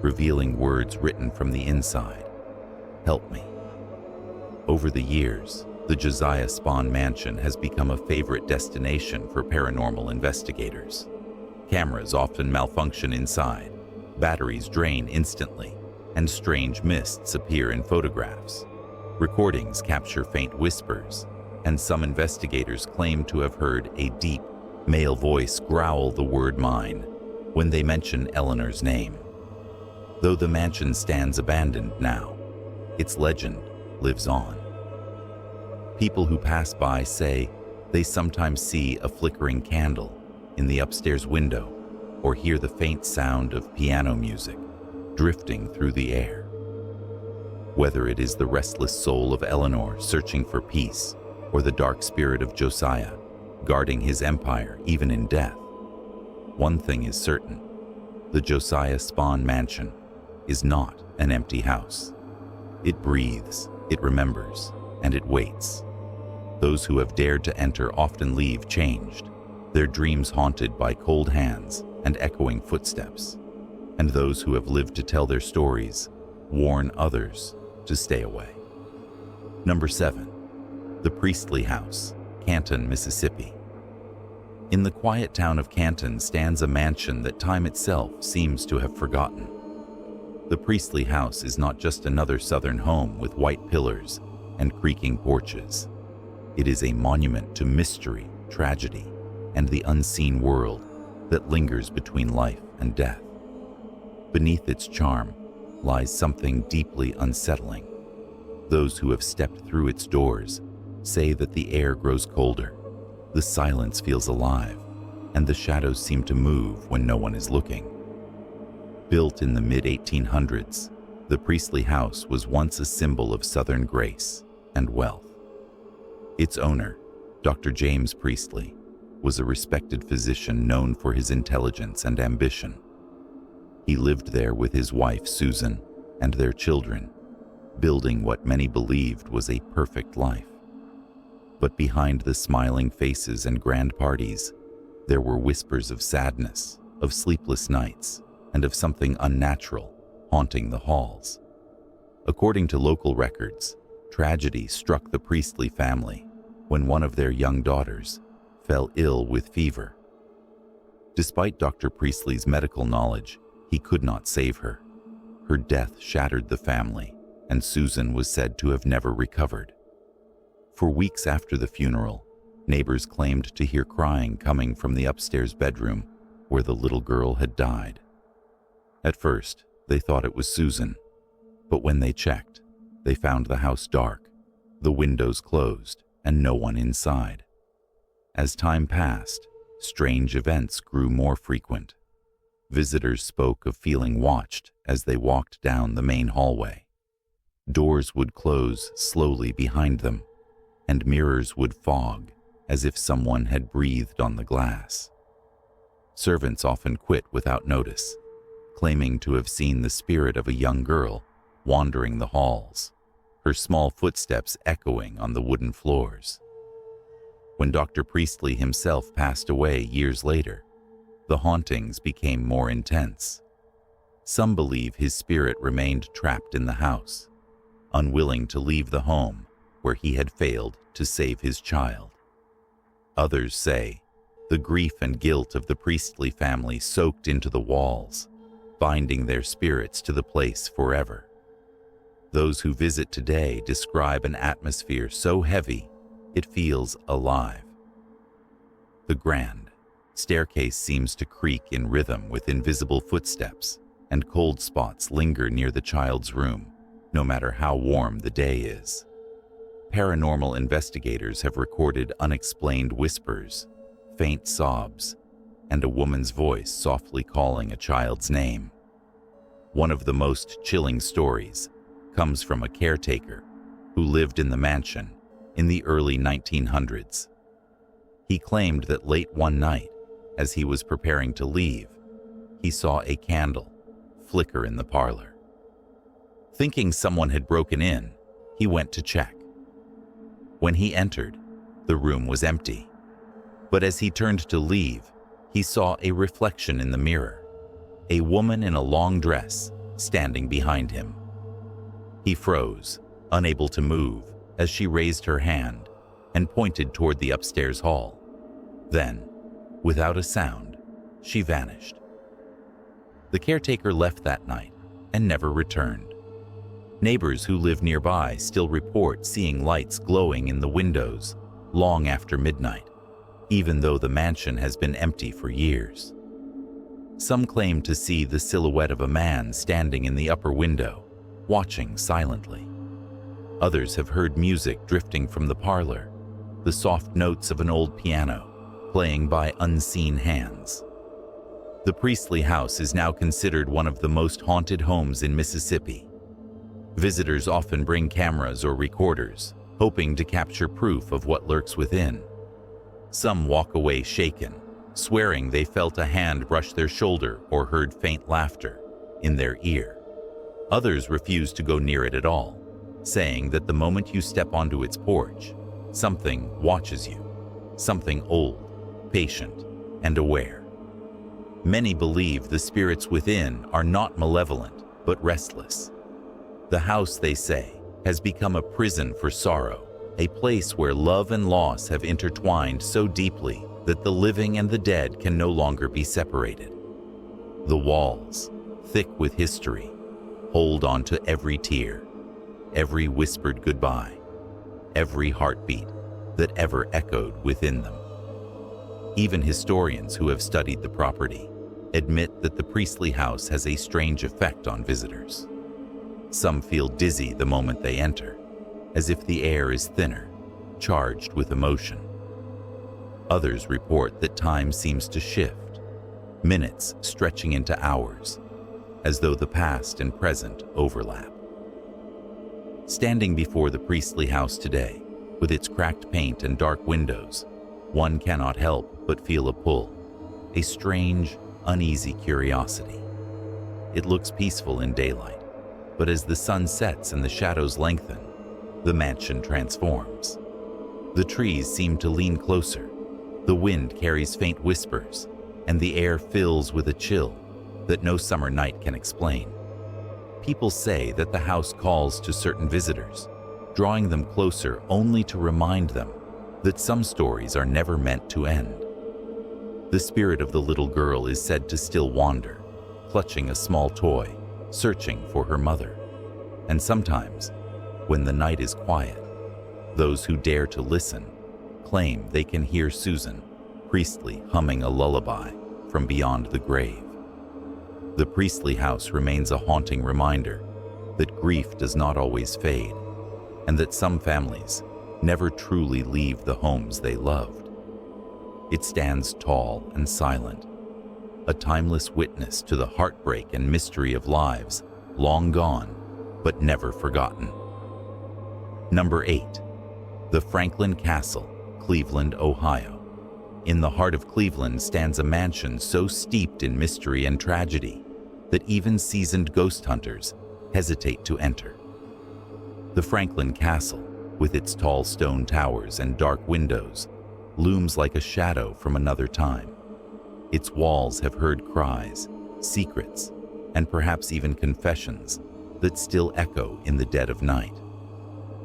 revealing words written from the inside. Help me. Over the years, the Josiah Spawn mansion has become a favorite destination for paranormal investigators. Cameras often malfunction inside, batteries drain instantly, and strange mists appear in photographs. Recordings capture faint whispers, and some investigators claim to have heard a deep, male voice growl the word mine when they mention Eleanor's name. Though the mansion stands abandoned now, its legend lives on. People who pass by say they sometimes see a flickering candle in the upstairs window or hear the faint sound of piano music drifting through the air. Whether it is the restless soul of Eleanor searching for peace or the dark spirit of Josiah guarding his empire even in death, one thing is certain: the Josiah Spawn mansion is not an empty house. It breathes, it remembers, and it waits. Those who have dared to enter often leave changed, their dreams haunted by cold hands and echoing footsteps. And those who have lived to tell their stories warn others to stay away. Number 7. The Priestley House, Canton, Mississippi. In the quiet town of Canton stands a mansion that time itself seems to have forgotten. The Priestley House is not just another southern home with white pillars and creaking porches. It is a monument to mystery, tragedy, and the unseen world that lingers between life and death. Beneath its charm lies something deeply unsettling. Those who have stepped through its doors say that the air grows colder, the silence feels alive, and the shadows seem to move when no one is looking. Built in the mid-1800s, the Priestley House was once a symbol of Southern grace and wealth. Its owner, Dr. James Priestley, was a respected physician known for his intelligence and ambition. He lived there with his wife Susan and their children, building what many believed was a perfect life. But behind the smiling faces and grand parties, there were whispers of sadness, of sleepless nights, and of something unnatural haunting the halls. According to local records, tragedy struck the Priestley family when one of their young daughters fell ill with fever. Despite Dr. Priestley's medical knowledge, he could not save her. Her death shattered the family, and Susan was said to have never recovered. For weeks after the funeral, neighbors claimed to hear crying coming from the upstairs bedroom where the little girl had died. At first, they thought it was Susan, but when they checked, they found the house dark, the windows closed, and no one inside. As time passed, strange events grew more frequent. Visitors spoke of feeling watched as they walked down the main hallway. Doors would close slowly behind them, and mirrors would fog as if someone had breathed on the glass. Servants often quit without notice, claiming to have seen the spirit of a young girl wandering the halls, her small footsteps echoing on the wooden floors. When Dr. Priestley himself passed away years later, the hauntings became more intense. Some believe his spirit remained trapped in the house, unwilling to leave the home where he had failed to save his child. Others say the grief and guilt of the Priestley family soaked into the walls, binding their spirits to the place forever. Those who visit today describe an atmosphere so heavy it feels alive. The grand staircase seems to creak in rhythm with invisible footsteps, and cold spots linger near the child's room, no matter how warm the day is. paranormal investigators have recorded unexplained whispers, faint sobs, and a woman's voice softly calling a child's name. One of the most chilling stories comes from a caretaker who lived in the mansion in the early 1900s. He claimed that late one night, as he was preparing to leave, he saw a candle flicker in the parlor. Thinking someone had broken in, he went to check. When he entered, the room was empty. But as he turned to leave, he saw a reflection in the mirror, a woman in a long dress standing behind him. He froze, unable to move, as she raised her hand and pointed toward the upstairs hall. Then, without a sound, she vanished. The caretaker left that night and never returned. Neighbors who live nearby still report seeing lights glowing in the windows long after midnight, even though the mansion has been empty for years. Some claim to see the silhouette of a man standing in the upper window, watching silently. Others have heard music drifting from the parlor, the soft notes of an old piano playing by unseen hands. The Priestley house is now considered one of the most haunted homes in Mississippi. Visitors often bring cameras or recorders, hoping to capture proof of what lurks within. Some walk away shaken, swearing they felt a hand brush their shoulder or heard faint laughter in their ear. Others refuse to go near it at all, saying that the moment you step onto its porch, something watches you, something old, patient, and aware. Many believe the spirits within are not malevolent, but restless. The house, they say, has become a prison for sorrow, a place where love and loss have intertwined so deeply that the living and the dead can no longer be separated. The walls, thick with history, hold on to every tear, every whispered goodbye, every heartbeat that ever echoed within them. Even historians who have studied the property admit that the Priestley house has a strange effect on visitors. Some feel dizzy the moment they enter, as if the air is thinner, charged with emotion. Others report that time seems to shift, minutes stretching into hours, as though the past and present overlap. Standing before the Priestley house today, with its cracked paint and dark windows, one cannot help but feel a pull, a strange, uneasy curiosity. It looks peaceful in daylight, but as the sun sets and the shadows lengthen, the mansion transforms. The trees seem to lean closer, the wind carries faint whispers, and the air fills with a chill that no summer night can explain. People say that the house calls to certain visitors, drawing them closer only to remind them that some stories are never meant to end. The spirit of the little girl is said to still wander, clutching a small toy, searching for her mother. And sometimes, when the night is quiet, those who dare to listen claim they can hear Susan Priestley humming a lullaby from beyond the grave. The Priestley house remains a haunting reminder that grief does not always fade, and that some families never truly leave the homes they loved. It stands tall and silent, a timeless witness to the heartbreak and mystery of lives long gone but never forgotten. Number 8. The Franklin Castle, Cleveland, Ohio. In the heart of Cleveland stands a mansion so steeped in mystery and tragedy that even seasoned ghost hunters hesitate to enter. The Franklin Castle, with its tall stone towers and dark windows, looms like a shadow from another time. Its walls have heard cries, secrets, and perhaps even confessions that still echo in the dead of night.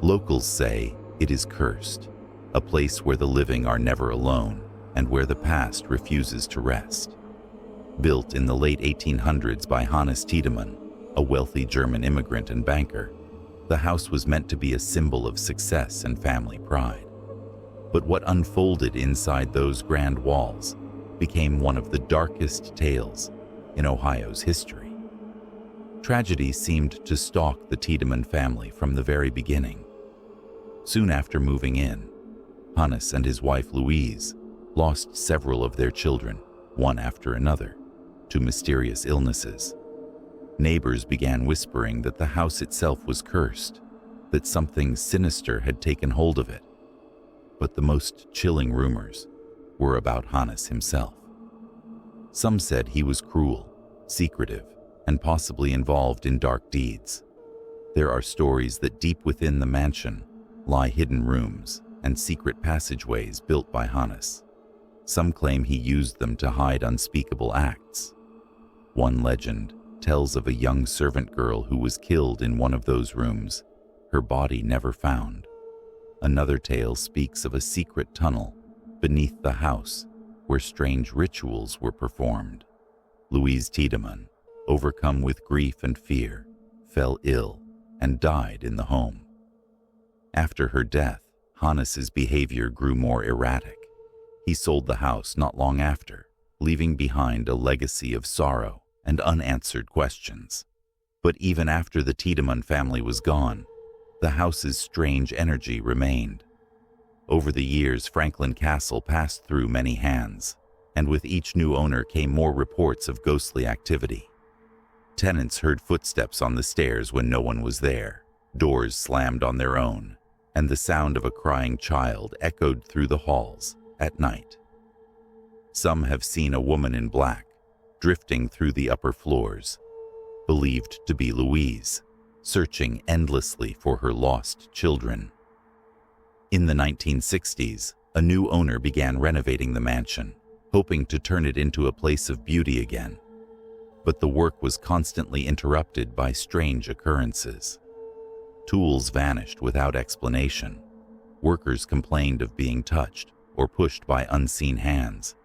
Locals say it is cursed, a place where the living are never alone and where the past refuses to rest. Built in the late 1800s by Hannes Tiedemann, a wealthy German immigrant and banker, the house was meant to be a symbol of success and family pride. But what unfolded inside those grand walls became one of the darkest tales in Ohio's history. Tragedy seemed to stalk the Tiedemann family from the very beginning. Soon after moving in, Hannes and his wife Louise lost several of their children, one after another, to mysterious illnesses. Neighbors began whispering that the house itself was cursed, that something sinister had taken hold of it. But the most chilling rumors were about Hannes himself. Some said he was cruel, secretive, and possibly involved in dark deeds. There are stories that deep within the mansion lie hidden rooms and secret passageways built by Hannes. Some claim he used them to hide unspeakable acts. One legend tells of a young servant girl who was killed in one of those rooms, her body never found. Another tale speaks of a secret tunnel beneath the house where strange rituals were performed. Louise Tiedemann, overcome with grief and fear, fell ill and died in the home. After her death, Hannes's behavior grew more erratic. He sold the house not long after, leaving behind a legacy of sorrow and unanswered questions. But even after the Tiedemann family was gone, the house's strange energy remained. Over the years, Franklin Castle passed through many hands, and with each new owner came more reports of ghostly activity. Tenants heard footsteps on the stairs when no one was there, doors slammed on their own, and the sound of a crying child echoed through the halls at night. Some have seen a woman in black drifting through the upper floors, believed to be Louise, searching endlessly for her lost children. In the 1960s, a new owner began renovating the mansion, hoping to turn it into a place of beauty again. But the work was constantly interrupted by strange occurrences. Tools vanished without explanation. Workers complained of being touched or pushed by unseen hands,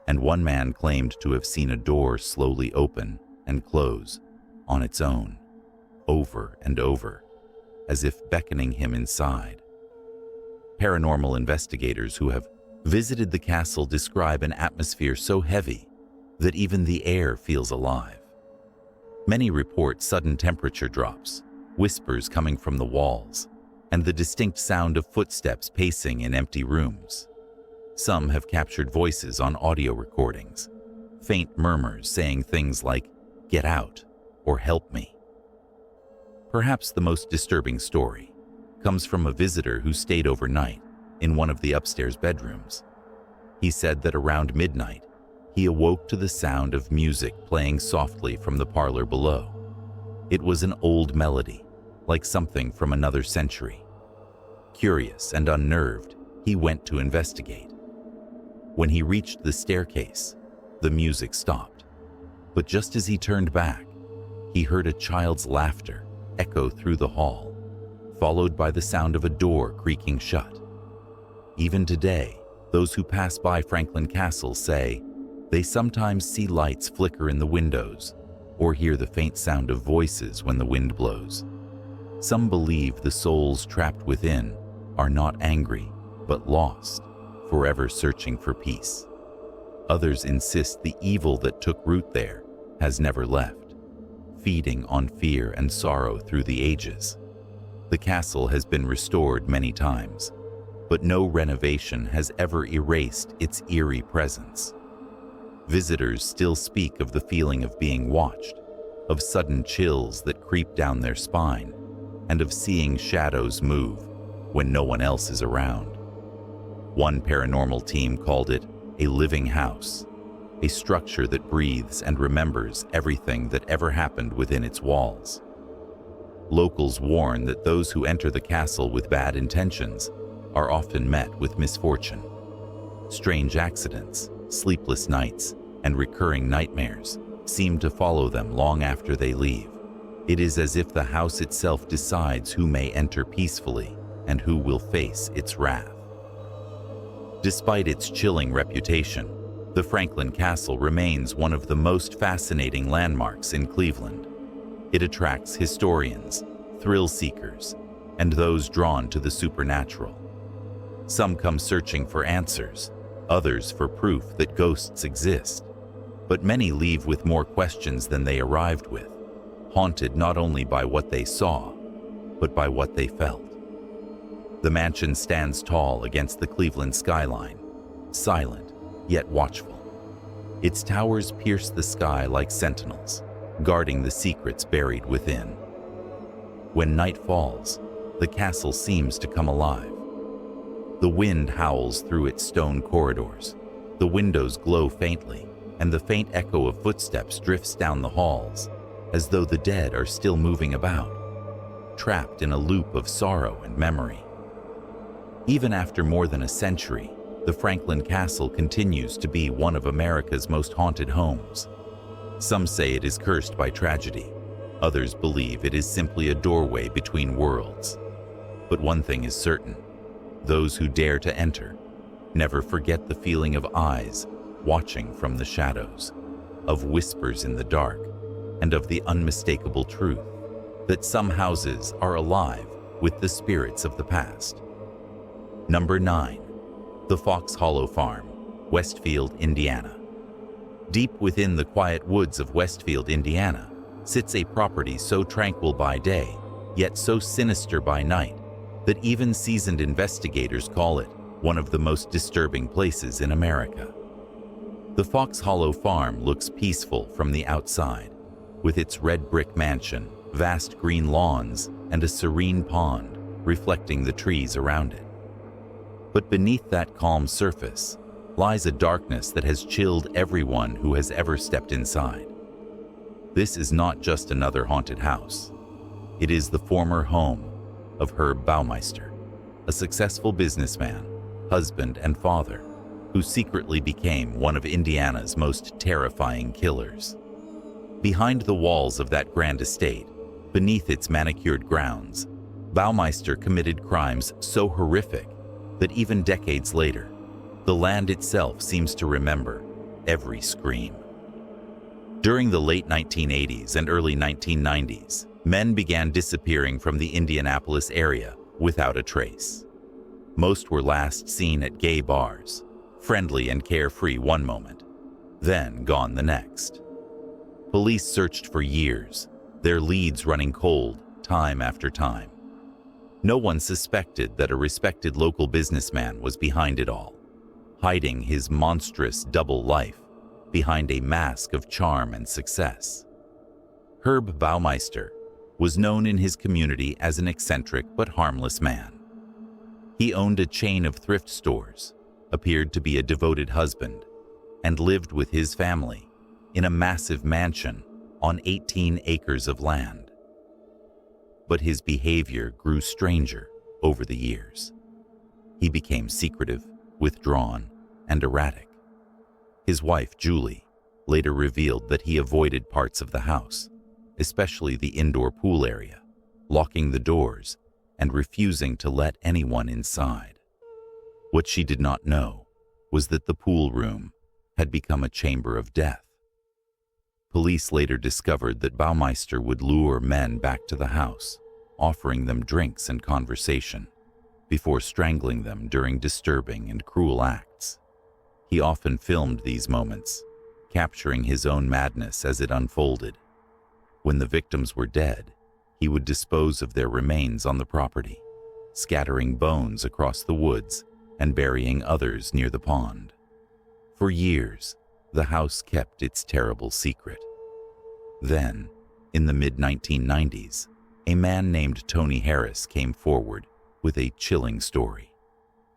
and one man claimed to have seen a door slowly open and close on its own, over and over, as if beckoning him inside. Paranormal investigators who have visited the castle describe an atmosphere so heavy that even the air feels alive. Many report sudden temperature drops, whispers coming from the walls, and the distinct sound of footsteps pacing in empty rooms. Some have captured voices on audio recordings, faint murmurs saying things like, "Get out," or "Help me." Perhaps the most disturbing story comes from a visitor who stayed overnight in one of the upstairs bedrooms. He said that around midnight, he awoke to the sound of music playing softly from the parlor below. It was an old melody, like something from another century. Curious and unnerved, he went to investigate. When he reached the staircase, the music stopped. But just as he turned back, he heard a child's laughter echo through the hall, followed by the sound of a door creaking shut. Even today, those who pass by Franklin Castle say they sometimes see lights flicker in the windows or hear the faint sound of voices when the wind blows. Some believe the souls trapped within are not angry, but lost, forever searching for peace. Others insist the evil that took root there has never left, feeding on fear and sorrow through the ages. The castle has been restored many times, but no renovation has ever erased its eerie presence. Visitors still speak of the feeling of being watched, of sudden chills that creep down their spine, and of seeing shadows move when no one else is around. One paranormal team called it a living house, a structure that breathes and remembers everything that ever happened within its walls. Locals warn that those who enter the castle with bad intentions are often met with misfortune. Strange accidents, sleepless nights, and recurring nightmares seem to follow them long after they leave. It is as if the house itself decides who may enter peacefully and who will face its wrath. Despite its chilling reputation, the Franklin Castle remains one of the most fascinating landmarks in Cleveland. It attracts historians, thrill seekers, and those drawn to the supernatural. Some come searching for answers, others for proof that ghosts exist. But many leave with more questions than they arrived with, haunted not only by what they saw, but by what they felt. The mansion stands tall against the Cleveland skyline, silent yet watchful. Its towers pierce the sky like sentinels, guarding the secrets buried within. When night falls, the castle seems to come alive. The wind howls through its stone corridors, the windows glow faintly, and the faint echo of footsteps drifts down the halls, as though the dead are still moving about, trapped in a loop of sorrow and memory. Even after more than a century, the Franklin Castle continues to be one of America's most haunted homes. Some say it is cursed by tragedy. Others believe it is simply a doorway between worlds. But one thing is certain: those who dare to enter never forget the feeling of eyes watching from the shadows, of whispers in the dark, and of the unmistakable truth that some houses are alive with the spirits of the past. Number 9. The Fox Hollow Farm, Westfield, Indiana. Deep within the quiet woods of Westfield, Indiana, sits a property so tranquil by day, yet so sinister by night, that even seasoned investigators call it one of the most disturbing places in America. The Fox Hollow Farm looks peaceful from the outside, with its red brick mansion, vast green lawns, and a serene pond reflecting the trees around it. But beneath that calm surface lies a darkness that has chilled everyone who has ever stepped inside. This is not just another haunted house. It is the former home of Herb Baumeister, a successful businessman, husband, and father who secretly became one of Indiana's most terrifying killers. Behind the walls of that grand estate, beneath its manicured grounds, Baumeister committed crimes so horrific that even decades later, the land itself seems to remember every scream. During the late 1980s and early 1990s, men began disappearing from the Indianapolis area without a trace. Most were last seen at gay bars, friendly and carefree one moment, then gone the next. Police searched for years, their leads running cold time after time. No one suspected that a respected local businessman was behind it all, hiding his monstrous double life behind a mask of charm and success. Herb Baumeister was known in his community as an eccentric but harmless man. He owned a chain of thrift stores, appeared to be a devoted husband, and lived with his family in a massive mansion on 18 acres of land. But his behavior grew stranger over the years. He became secretive, withdrawn, and erratic. His wife, Julie, later revealed that he avoided parts of the house, especially the indoor pool area, locking the doors and refusing to let anyone inside. What she did not know was that the pool room had become a chamber of death. Police later discovered that Baumeister would lure men back to the house, offering them drinks and conversation, before strangling them during disturbing and cruel acts. He often filmed these moments, capturing his own madness as it unfolded. When the victims were dead, he would dispose of their remains on the property, scattering bones across the woods and burying others near the pond. For years, the house kept its terrible secret. Then, in the mid-1990s, a man named Tony Harris came forward with a chilling story.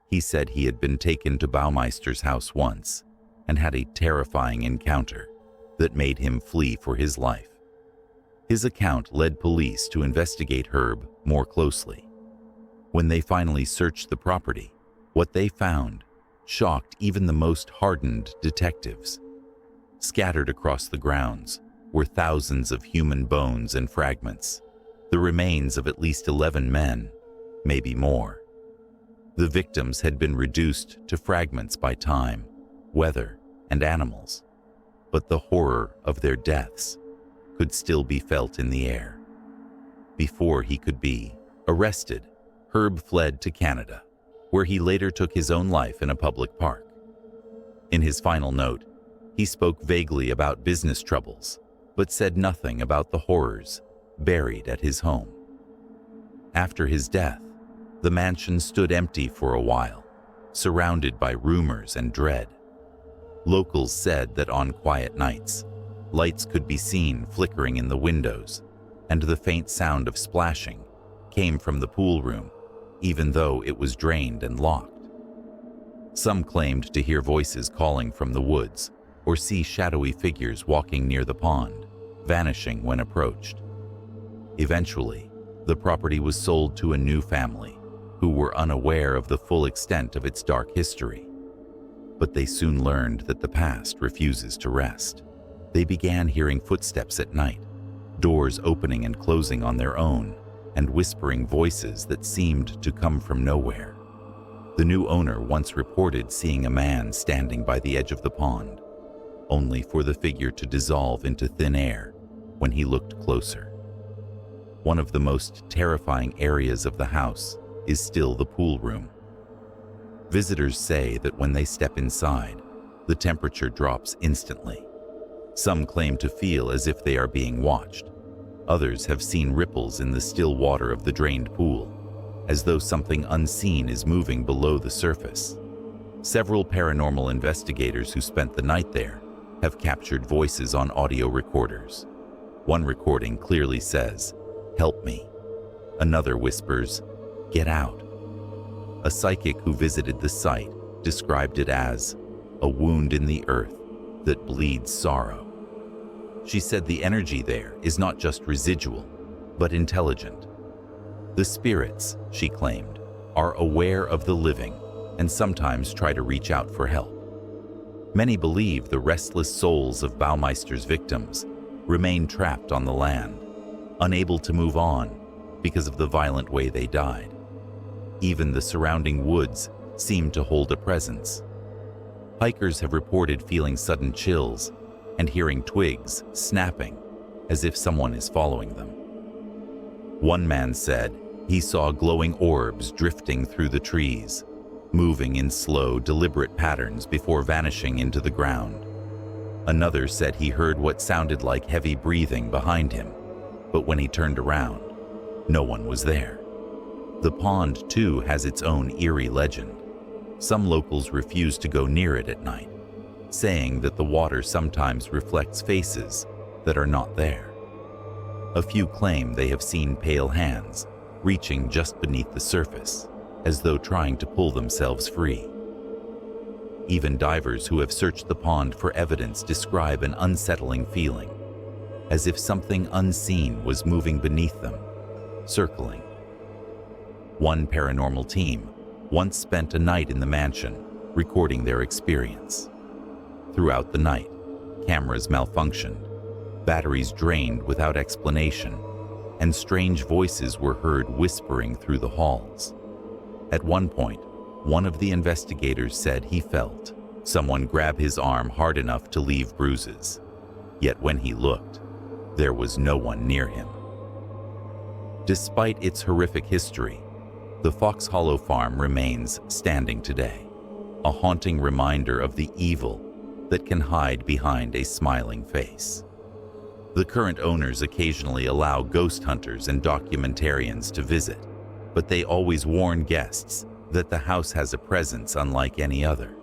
He said he had been taken to Baumeister's house once and had a terrifying encounter that made him flee for his life. His account led police to investigate Herb more closely. When they finally searched the property, what they found shocked even the most hardened detectives. Scattered across the grounds were thousands of human bones and fragments, the remains of at least 11 men, maybe more. The victims had been reduced to fragments by time, weather, and animals, but the horror of their deaths could still be felt in the air. Before he could be arrested, Herb fled to Canada, where he later took his own life in a public park. In his final note, he spoke vaguely about business troubles, but said nothing about the horrors buried at his home. After his death, The mansion stood empty for a while, surrounded by rumors and dread. Locals said that on quiet nights, lights could be seen flickering in the windows, and the faint sound of splashing came from the pool room, even though it was drained and locked. Some claimed to hear voices calling from the woods or see shadowy figures walking near the pond, vanishing when approached. Eventually, the property was sold to a new family who were unaware of the full extent of its dark history. But they soon learned that the past refuses to rest. They began hearing footsteps at night, doors opening and closing on their own, and whispering voices that seemed to come from nowhere. The new owner once reported seeing a man standing by the edge of the pond, only for the figure to dissolve into thin air when he looked closer. One of the most terrifying areas of the house is still the pool room. Visitors say that when they step inside, the temperature drops instantly. Some claim to feel as if they are being watched. Others have seen ripples in the still water of the drained pool, as though something unseen is moving below the surface. Several paranormal investigators who spent the night there have captured voices on audio recorders. One recording clearly says, "Help me." Another whispers, "Get out." A psychic who visited the site described it as a wound in the earth that bleeds sorrow. She said the energy there is not just residual, but intelligent. The spirits, she claimed, are aware of the living and sometimes try to reach out for help. Many believe the restless souls of Baumeister's victims remain trapped on the land, unable to move on because of the violent way they died. Even the surrounding woods seem to hold a presence. Hikers have reported feeling sudden chills and hearing twigs snapping as if someone is following them. One man said he saw glowing orbs drifting through the trees, moving in slow, deliberate patterns before vanishing into the ground. Another said he heard what sounded like heavy breathing behind him, but when he turned around, no one was there. The pond, too, has its own eerie legend. Some locals refuse to go near it at night, saying that the water sometimes reflects faces that are not there. A few claim they have seen pale hands reaching just beneath the surface, as though trying to pull themselves free. Even divers who have searched the pond for evidence describe an unsettling feeling, as if something unseen was moving beneath them, circling. One paranormal team once spent a night in the mansion, recording their experience. Throughout the night, cameras malfunctioned, batteries drained without explanation, and strange voices were heard whispering through the halls. At one point, one of the investigators said he felt someone grab his arm hard enough to leave bruises. Yet when he looked, there was no one near him. Despite its horrific history, the Fox Hollow Farm remains standing today, a haunting reminder of the evil that can hide behind a smiling face. The current owners occasionally allow ghost hunters and documentarians to visit, but they always warn guests that the house has a presence unlike any other.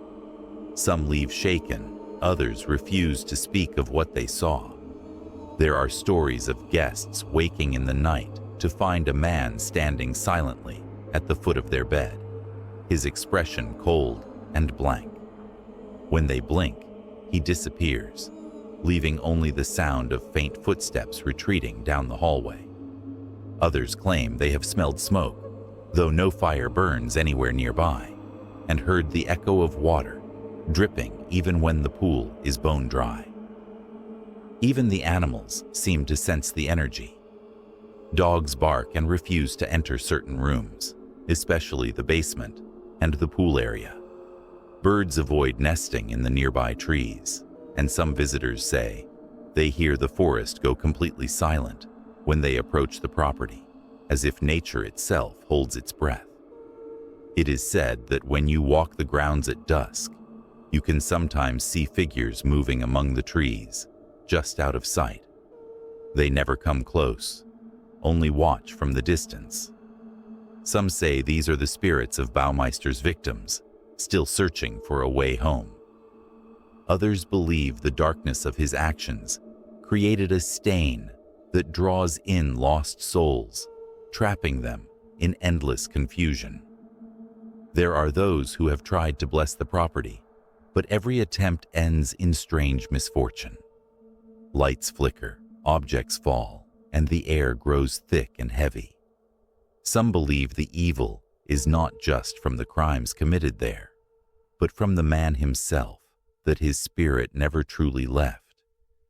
Some leave shaken, others refuse to speak of what they saw. There are stories of guests waking in the night to find a man standing silently at the foot of their bed, his expression cold and blank. When they blink, he disappears, leaving only the sound of faint footsteps retreating down the hallway. Others claim they have smelled smoke, though no fire burns anywhere nearby, and heard the echo of water dripping even when the pool is bone dry. Even the animals seem to sense the energy. Dogs bark and refuse to enter certain rooms, especially the basement and the pool area. Birds avoid nesting in the nearby trees, and some visitors say they hear the forest go completely silent when they approach the property, as if nature itself holds its breath. It is said that when you walk the grounds at dusk, you can sometimes see figures moving among the trees, just out of sight. They never come close, only watch from the distance. Some say these are the spirits of Baumeister's victims, still searching for a way home. Others believe the darkness of his actions created a stain that draws in lost souls, trapping them in endless confusion. There are those who have tried to bless the property, but every attempt ends in strange misfortune. Lights flicker, objects fall, and the air grows thick and heavy. Some believe the evil is not just from the crimes committed there, but from the man himself, that his spirit never truly left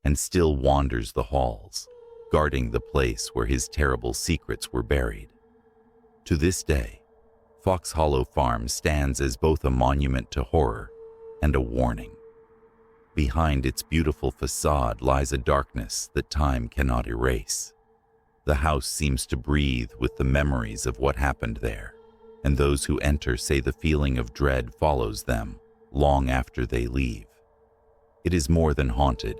and still wanders the halls, guarding the place where his terrible secrets were buried. To this day, Fox Hollow Farm stands as both a monument to horror and a warning. Behind its beautiful facade lies a darkness that time cannot erase. The house seems to breathe with the memories of what happened there, and those who enter say the feeling of dread follows them long after they leave. It is more than haunted.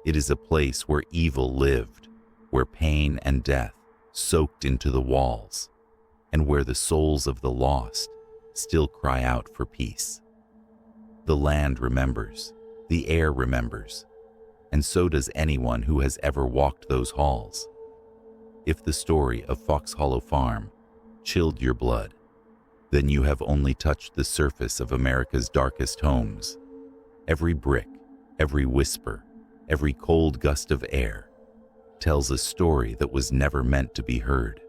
It is a place where evil lived, where pain and death soaked into the walls, and where the souls of the lost still cry out for peace. The land remembers, the air remembers, and so does anyone who has ever walked those halls. If the story of Fox Hollow Farm chilled your blood, then you have only touched the surface of America's darkest homes. Every brick, every whisper, every cold gust of air tells a story that was never meant to be heard.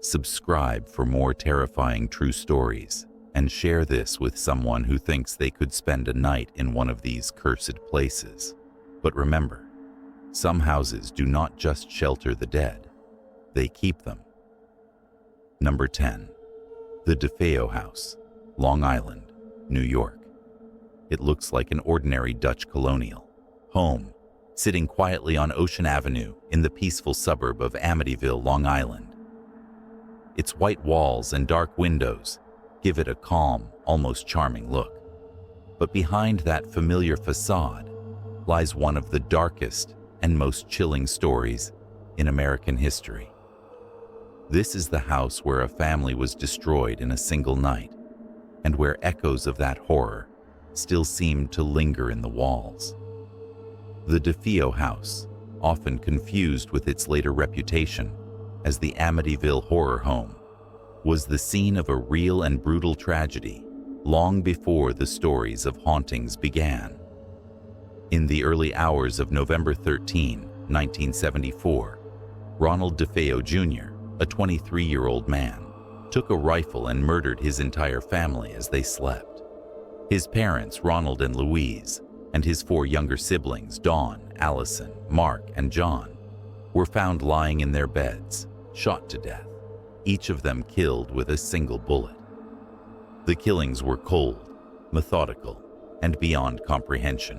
Subscribe for more terrifying true stories, and share this with someone who thinks they could spend a night in one of these cursed places. But remember, some houses do not just shelter the dead, they keep them. Number 10. The DeFeo House, Long Island, New York. It looks like an ordinary Dutch colonial home, sitting quietly on Ocean Avenue in the peaceful suburb of Amityville, Long Island. Its white walls and dark windows give it a calm, almost charming look. But behind that familiar facade lies one of the darkest and most chilling stories in American history. This is the house where a family was destroyed in a single night, and where echoes of that horror still seem to linger in the walls. The DeFeo House, often confused with its later reputation as the Amityville Horror Home, was the scene of a real and brutal tragedy long before the stories of hauntings began. In the early hours of November 13, 1974, Ronald DeFeo Jr., a 23-year-old man, took a rifle and murdered his entire family as they slept. His parents, Ronald and Louise, and his 4 younger siblings, Dawn, Allison, Mark, and John, were found lying in their beds, shot to death, each of them killed with a single bullet. The killings were cold, methodical, and beyond comprehension.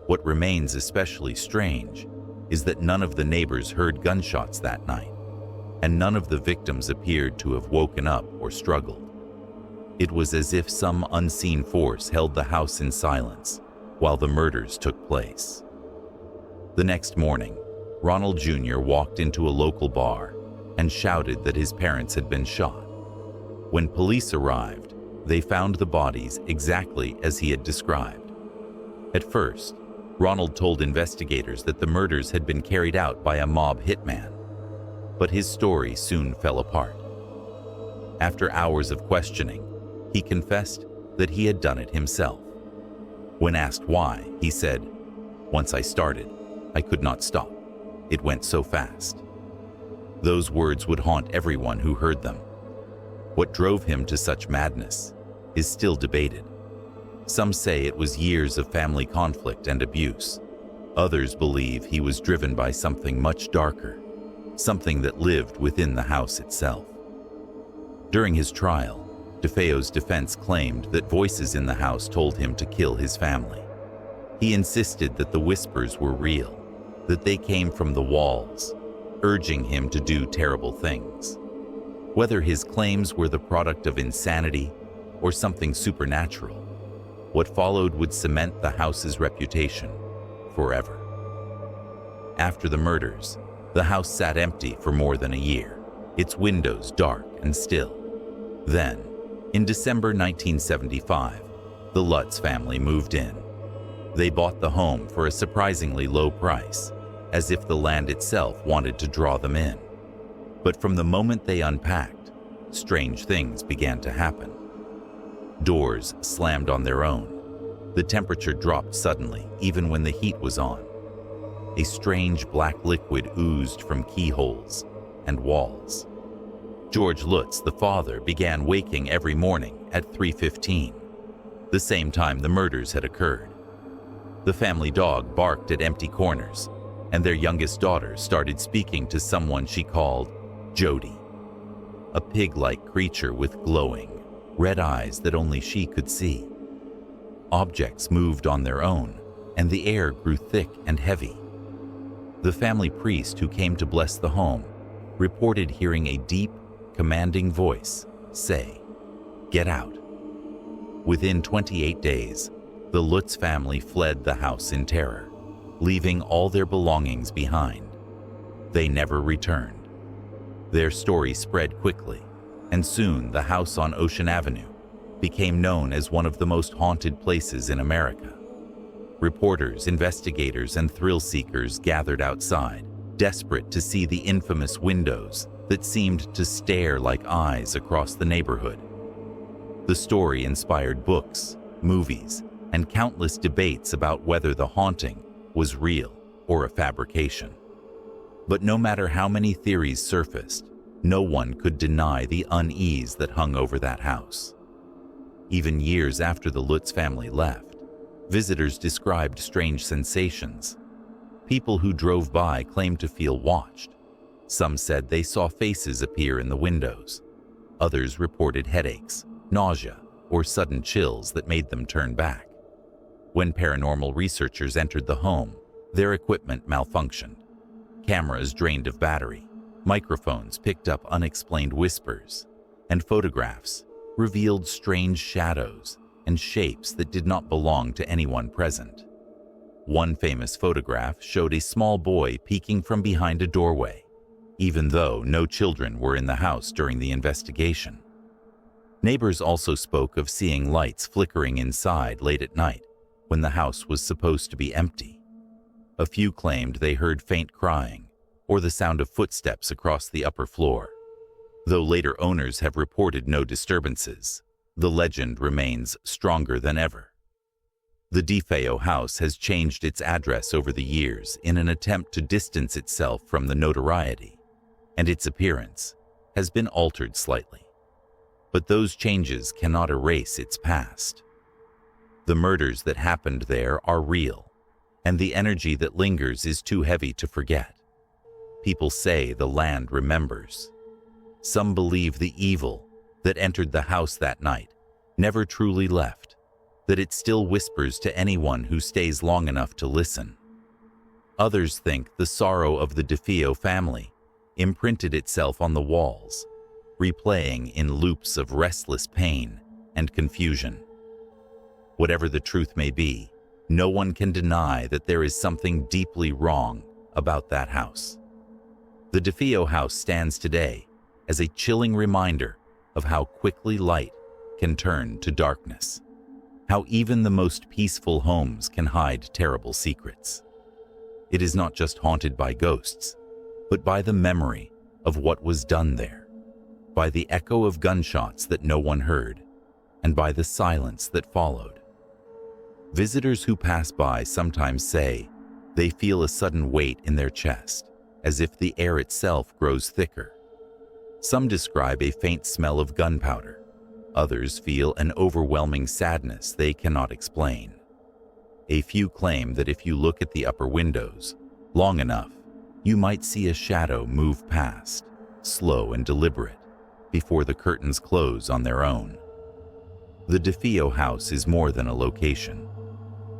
What remains especially strange is that none of the neighbors heard gunshots that night, and none of the victims appeared to have woken up or struggled. It was as if some unseen force held the house in silence while the murders took place. The next morning, Ronald Jr. walked into a local bar and shouted that his parents had been shot. When police arrived, they found the bodies exactly as he had described. At first, Ronald told investigators that the murders had been carried out by a mob hitman, but his story soon fell apart. After hours of questioning, he confessed that he had done it himself. When asked why, he said, "Once I started, I could not stop. It went so fast." Those words would haunt everyone who heard them. What drove him to such madness is still debated. Some say it was years of family conflict and abuse. Others believe he was driven by something much darker, something that lived within the house itself. During his trial, DeFeo's defense claimed that voices in the house told him to kill his family. He insisted that the whispers were real, that they came from the walls, urging him to do terrible things. Whether his claims were the product of insanity or something supernatural, what followed would cement the house's reputation forever. After the murders, the house sat empty for more than a year, its windows dark and still. Then, in December 1975, the Lutz family moved in. They bought the home for a surprisingly low price, as if the land itself wanted to draw them in. But from the moment they unpacked, strange things began to happen. Doors slammed on their own. The temperature dropped suddenly, even when the heat was on. A strange black liquid oozed from keyholes and walls. George Lutz, the father, began waking every morning at 3:15, the same time the murders had occurred. The family dog barked at empty corners, and their youngest daughter started speaking to someone she called Jody, a pig-like creature with glowing, red eyes that only she could see. Objects moved on their own, and the air grew thick and heavy. The family priest who came to bless the home reported hearing a deep, commanding voice say, "Get out." Within 28 days, the Lutz family fled the house in terror, leaving all their belongings behind. They never returned. Their story spread quickly, and soon the house on Ocean Avenue became known as one of the most haunted places in America. Reporters, investigators, and thrill-seekers gathered outside, desperate to see the infamous windows that seemed to stare like eyes across the neighborhood. The story inspired books, movies, and countless debates about whether the haunting was real or a fabrication. But no matter how many theories surfaced, no one could deny the unease that hung over that house. Even years after the Lutz family left, visitors described strange sensations. People who drove by claimed to feel watched. Some said they saw faces appear in the windows. Others reported headaches, nausea, or sudden chills that made them turn back. When paranormal researchers entered the home, their equipment malfunctioned. Cameras drained of battery, microphones picked up unexplained whispers, and photographs revealed strange shadows and shapes that did not belong to anyone present. One famous photograph showed a small boy peeking from behind a doorway, even though no children were in the house during the investigation. Neighbors also spoke of seeing lights flickering inside late at night when the house was supposed to be empty. A few claimed they heard faint crying or the sound of footsteps across the upper floor. Though later owners have reported no disturbances, the legend remains stronger than ever. The DeFeo house has changed its address over the years in an attempt to distance itself from the notoriety, and its appearance has been altered slightly. But those changes cannot erase its past. The murders that happened there are real, and the energy that lingers is too heavy to forget. People say the land remembers. Some believe the evil that entered the house that night never truly left, that it still whispers to anyone who stays long enough to listen. Others think the sorrow of the DeFeo family imprinted itself on the walls, replaying in loops of restless pain and confusion. Whatever the truth may be, no one can deny that there is something deeply wrong about that house. The DeFeo house stands today as a chilling reminder of how quickly light can turn to darkness, how even the most peaceful homes can hide terrible secrets. It is not just haunted by ghosts, but by the memory of what was done there, by the echo of gunshots that no one heard, and by the silence that followed. Visitors who pass by sometimes say they feel a sudden weight in their chest, as if the air itself grows thicker. Some describe a faint smell of gunpowder. Others feel an overwhelming sadness they cannot explain. A few claim that if you look at the upper windows long enough, you might see a shadow move past, slow and deliberate, before the curtains close on their own. The DeFeo house is more than a location.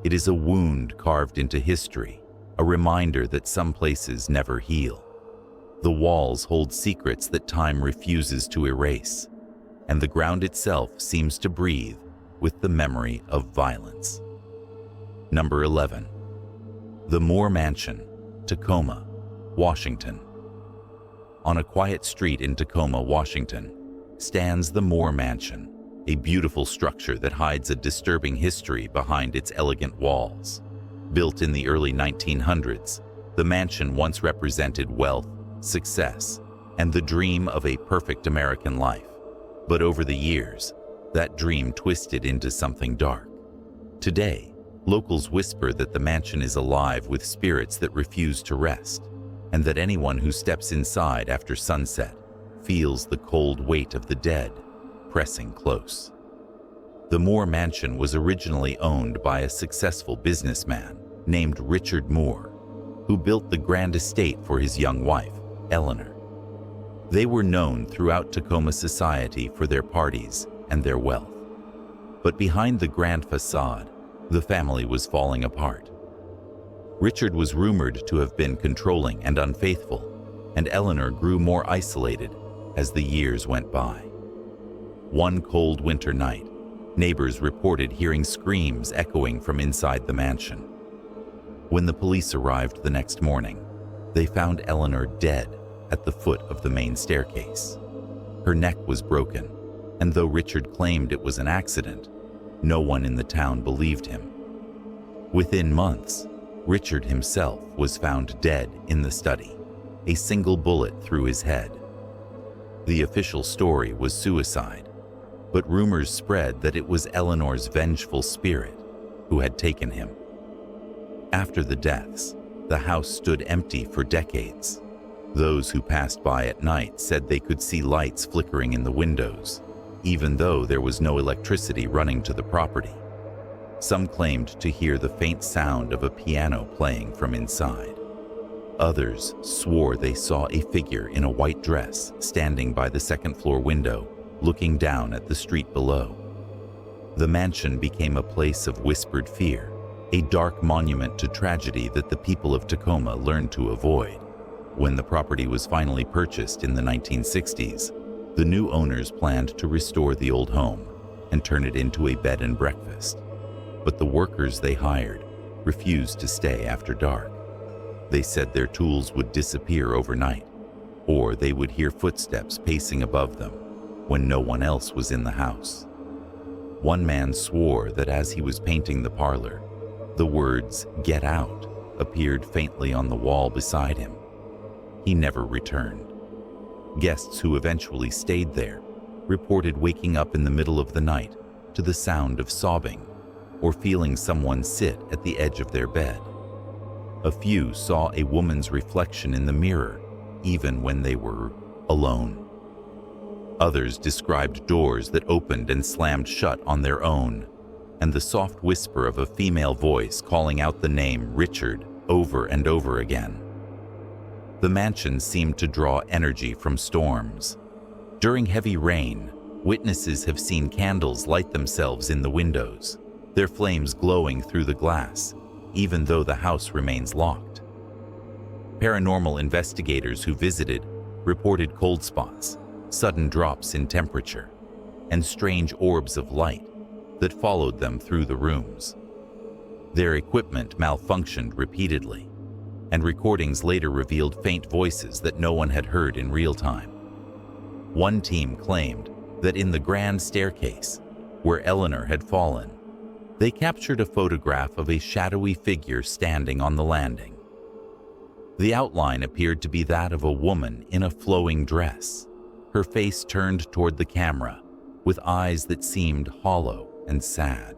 It is a wound carved into history, a reminder that some places never heal. The walls hold secrets that time refuses to erase, and the ground itself seems to breathe with the memory of violence. Number 11. The Moore Mansion, Tacoma, Washington. On a quiet street in Tacoma, Washington, stands the Moore Mansion, a beautiful structure that hides a disturbing history behind its elegant walls. Built in the early 1900s, the mansion once represented wealth, success, and the dream of a perfect American life. But over the years, that dream twisted into something dark. Today, locals whisper that the mansion is alive with spirits that refuse to rest, and that anyone who steps inside after sunset feels the cold weight of the dead pressing close. The Moore Mansion was originally owned by a successful businessman named Richard Moore, who built the grand estate for his young wife, Eleanor. They were known throughout Tacoma society for their parties and their wealth. But behind the grand facade, the family was falling apart. Richard was rumored to have been controlling and unfaithful, and Eleanor grew more isolated as the years went by. One cold winter night, neighbors reported hearing screams echoing from inside the mansion. When the police arrived the next morning, they found Eleanor dead at the foot of the main staircase. Her neck was broken, and though Richard claimed it was an accident, no one in the town believed him. Within months, Richard himself was found dead in the study, a single bullet through his head. The official story was suicide, but rumors spread that it was Eleanor's vengeful spirit who had taken him. After the deaths, the house stood empty for decades. Those who passed by at night said they could see lights flickering in the windows, even though there was no electricity running to the property. Some claimed to hear the faint sound of a piano playing from inside. Others swore they saw a figure in a white dress standing by the second-floor window, looking down at the street below. The mansion became a place of whispered fear, a dark monument to tragedy that the people of Tacoma learned to avoid. When the property was finally purchased in the 1960s, the new owners planned to restore the old home and turn it into a bed and breakfast. But the workers they hired refused to stay after dark. They said their tools would disappear overnight, or they would hear footsteps pacing above them when no one else was in the house. One man swore that as he was painting the parlor, the words "Get out" appeared faintly on the wall beside him. He never returned. Guests who eventually stayed there reported waking up in the middle of the night to the sound of sobbing or feeling someone sit at the edge of their bed. A few saw a woman's reflection in the mirror even when they were alone. Others described doors that opened and slammed shut on their own, and the soft whisper of a female voice calling out the name Richard over and over again. The mansion seemed to draw energy from storms. During heavy rain, witnesses have seen candles light themselves in the windows, their flames glowing through the glass, even though the house remains locked. Paranormal investigators who visited reported cold spots, sudden drops in temperature, and strange orbs of light that followed them through the rooms. Their equipment malfunctioned repeatedly, and recordings later revealed faint voices that no one had heard in real time. One team claimed that in the grand staircase, where Eleanor had fallen, they captured a photograph of a shadowy figure standing on the landing. The outline appeared to be that of a woman in a flowing dress, her face turned toward the camera, with eyes that seemed hollow and sad.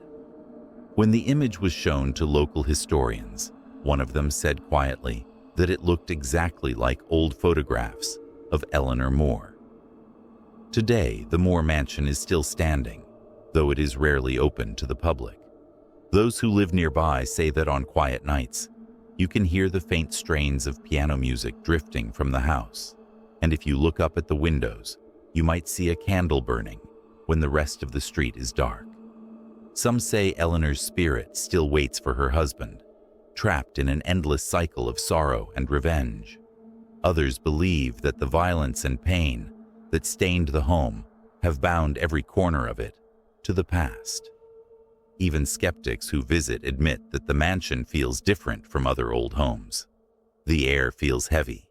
When the image was shown to local historians, one of them said quietly that it looked exactly like old photographs of Eleanor Moore. Today, the Moore Mansion is still standing, though it is rarely open to the public. Those who live nearby say that on quiet nights, you can hear the faint strains of piano music drifting from the house, and if you look up at the windows, you might see a candle burning when the rest of the street is dark. Some say Eleanor's spirit still waits for her husband, trapped in an endless cycle of sorrow and revenge. Others believe that the violence and pain that stained the home have bound every corner of it to the past. Even skeptics who visit admit that the mansion feels different from other old homes. The air feels heavy,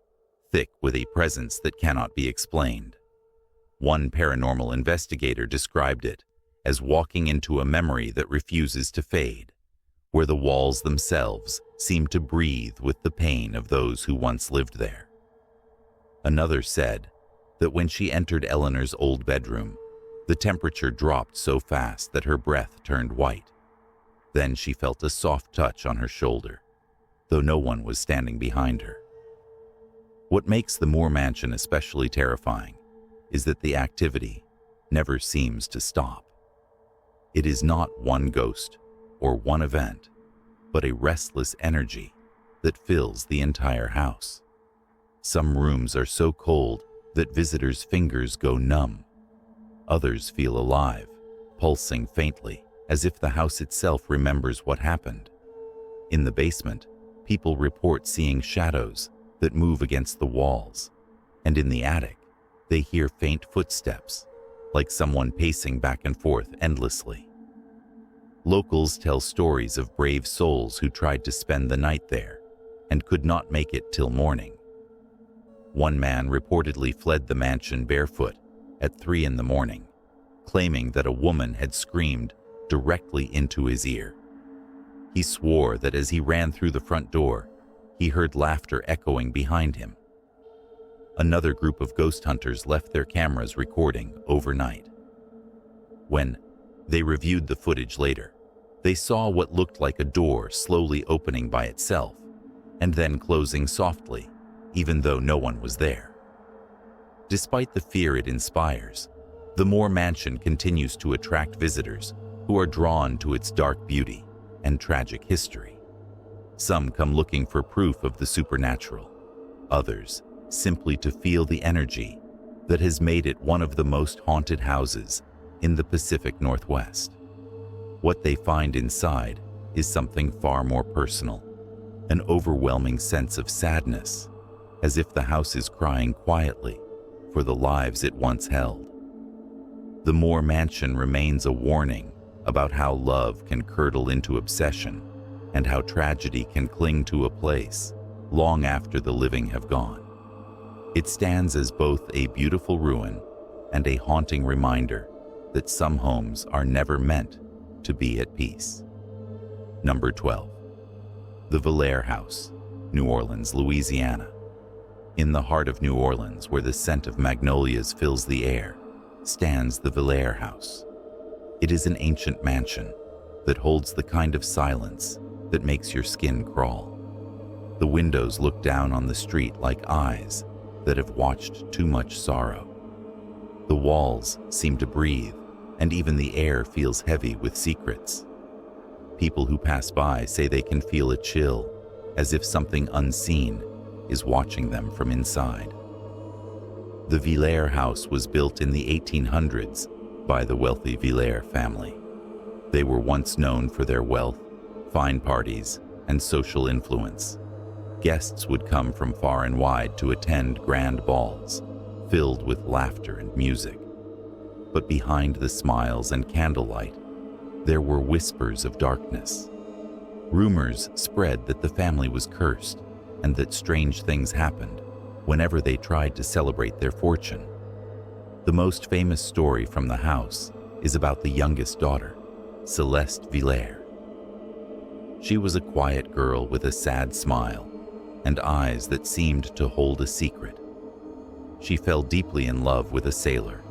thick with a presence that cannot be explained. One paranormal investigator described it as walking into a memory that refuses to fade, where the walls themselves seem to breathe with the pain of those who once lived there. Another said that when she entered Eleanor's old bedroom, the temperature dropped so fast that her breath turned white. Then she felt a soft touch on her shoulder, though no one was standing behind her. What makes the Moore Mansion especially terrifying is that the activity never seems to stop. It is not one ghost or one event, but a restless energy that fills the entire house. Some rooms are so cold that visitors' fingers go numb. Others feel alive, pulsing faintly, as if the house itself remembers what happened. In the basement, people report seeing shadows that move against the walls, and in the attic, they hear faint footsteps, like someone pacing back and forth endlessly. Locals tell stories of brave souls who tried to spend the night there and could not make it till morning. One man reportedly fled the mansion barefoot at 3 a.m, claiming that a woman had screamed directly into his ear. He swore that as he ran through the front door, he heard laughter echoing behind him. Another group of ghost hunters left their cameras recording overnight. When they reviewed the footage later, they saw what looked like a door slowly opening by itself and then closing softly, even though no one was there. Despite the fear it inspires, the Moore Mansion continues to attract visitors who are drawn to its dark beauty and tragic history. Some come looking for proof of the supernatural, others simply to feel the energy that has made it one of the most haunted houses in the Pacific Northwest. What they find inside is something far more personal, an overwhelming sense of sadness, as if the house is crying quietly for the lives it once held. The Moore Mansion remains a warning about how love can curdle into obsession and how tragedy can cling to a place long after the living have gone. It stands as both a beautiful ruin and a haunting reminder that some homes are never meant to be at peace. Number 12. The Vair House, New Orleans, Louisiana. In the heart of New Orleans, where the scent of magnolias fills the air, stands the Vair House. It is an ancient mansion that holds the kind of silence that makes your skin crawl. The windows look down on the street like eyes that have watched too much sorrow. The walls seem to breathe, and even the air feels heavy with secrets. People who pass by say they can feel a chill, as if something unseen is watching them from inside. The Vair House was built in the 1800s by the wealthy Vair family. They were once known for their wealth, fine parties, and social influence. Guests would come from far and wide to attend grand balls, filled with laughter and music. But behind the smiles and candlelight, there were whispers of darkness. Rumors spread that the family was cursed and that strange things happened whenever they tried to celebrate their fortune. The most famous story from the house is about the youngest daughter, Celeste Vair. She was a quiet girl with a sad smile and eyes that seemed to hold a secret. She fell deeply in love with a sailor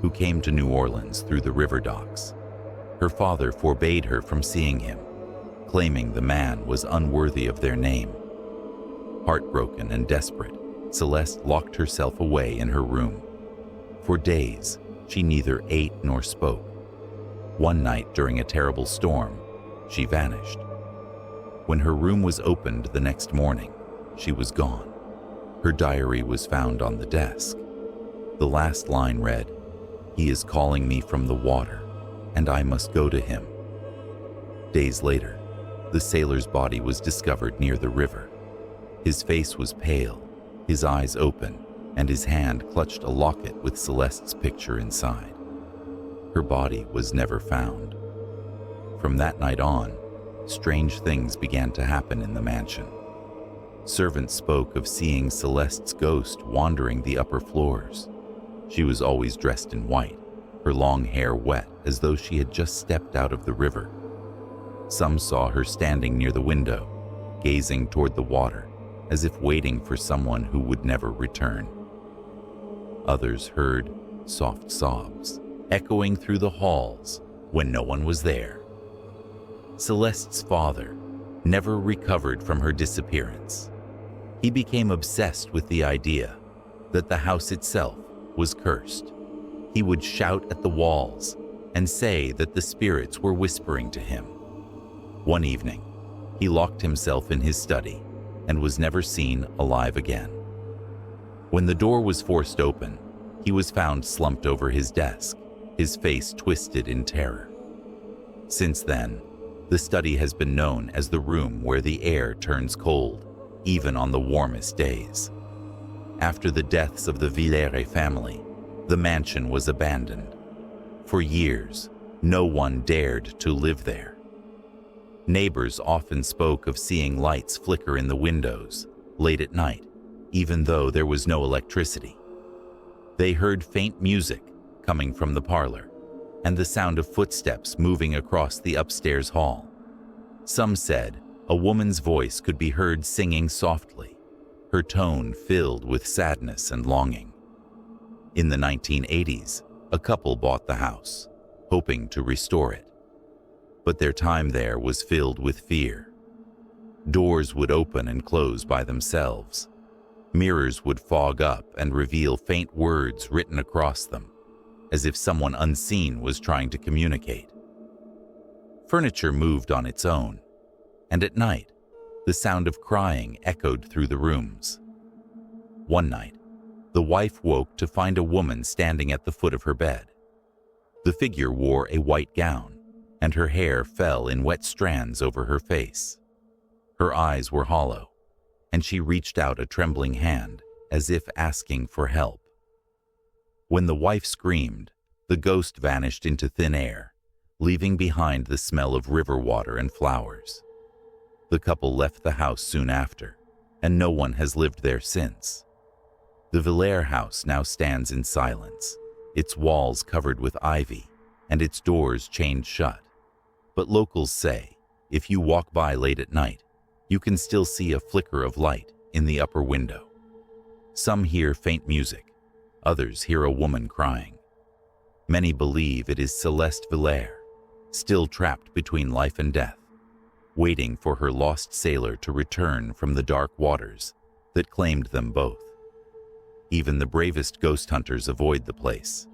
who came to New Orleans through the river docks. Her father forbade her from seeing him, claiming the man was unworthy of their name. Heartbroken and desperate, Celeste locked herself away in her room. For days, she neither ate nor spoke. One night during a terrible storm, she vanished. When her room was opened the next morning, she was gone. Her diary was found on the desk. The last line read, "He is calling me from the water, and I must go to him." Days later, the sailor's body was discovered near the river. His face was pale, his eyes open, and his hand clutched a locket with Celeste's picture inside. Her body was never found. From that night on, strange things began to happen in the mansion. Servants spoke of seeing Celeste's ghost wandering the upper floors. She was always dressed in white, her long hair wet as though she had just stepped out of the river. Some saw her standing near the window, gazing toward the water, as if waiting for someone who would never return. Others heard soft sobs, echoing through the halls when no one was there. Celeste's father never recovered from her disappearance. He became obsessed with the idea that the house itself was cursed. He would shout at the walls and say that the spirits were whispering to him. One evening, he locked himself in his study and was never seen alive again. When the door was forced open, he was found slumped over his desk, his face twisted in terror. Since then, the study has been known as the room where the air turns cold, even on the warmest days. After the deaths of the Villisca family, the mansion was abandoned. For years, no one dared to live there. Neighbors often spoke of seeing lights flicker in the windows late at night, even though there was no electricity. They heard faint music coming from the parlor and the sound of footsteps moving across the upstairs hall. Some said a woman's voice could be heard singing softly, her tone filled with sadness and longing. In the 1980s, a couple bought the house, hoping to restore it. But their time there was filled with fear. Doors would open and close by themselves. Mirrors would fog up and reveal faint words written across them, as if someone unseen was trying to communicate. Furniture moved on its own, and at night, the sound of crying echoed through the rooms. One night, the wife woke to find a woman standing at the foot of her bed. The figure wore a white gown, and her hair fell in wet strands over her face. Her eyes were hollow, and she reached out a trembling hand as if asking for help. When the wife screamed, the ghost vanished into thin air, leaving behind the smell of river water and flowers. The couple left the house soon after, and no one has lived there since. The Vair house now stands in silence, its walls covered with ivy and its doors chained shut. But locals say, if you walk by late at night, you can still see a flicker of light in the upper window. Some hear faint music, others hear a woman crying. Many believe it is Celeste Vair, still trapped between life and death, waiting for her lost sailor to return from the dark waters that claimed them both. Even the bravest ghost hunters avoid the place.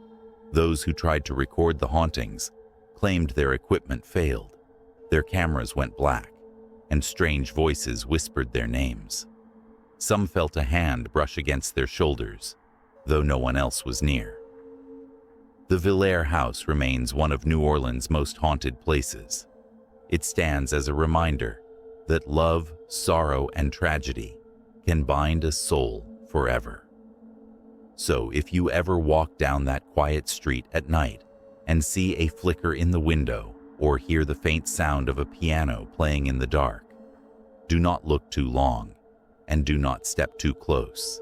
Those who tried to record the hauntings claimed their equipment failed, their cameras went black, and strange voices whispered their names. Some felt a hand brush against their shoulders, though no one else was near. The Vair house remains one of New Orleans' most haunted places. It stands as a reminder that love, sorrow, and tragedy can bind a soul forever. So if you ever walk down that quiet street at night and see a flicker in the window or hear the faint sound of a piano playing in the dark, do not look too long and do not step too close.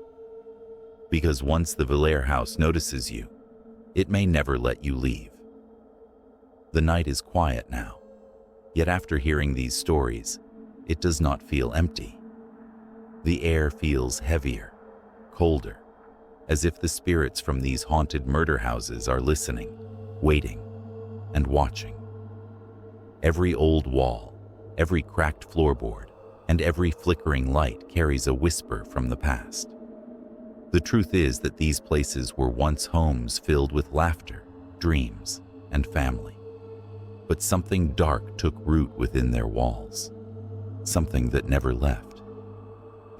Because once the Vair house notices you, it may never let you leave. The night is quiet now, yet after hearing these stories, it does not feel empty. The air feels heavier, colder, as if the spirits from these haunted murder houses are listening, waiting, and watching. Every old wall, every cracked floorboard, and every flickering light carries a whisper from the past. The truth is that these places were once homes filled with laughter, dreams, and family. But something dark took root within their walls, something that never left.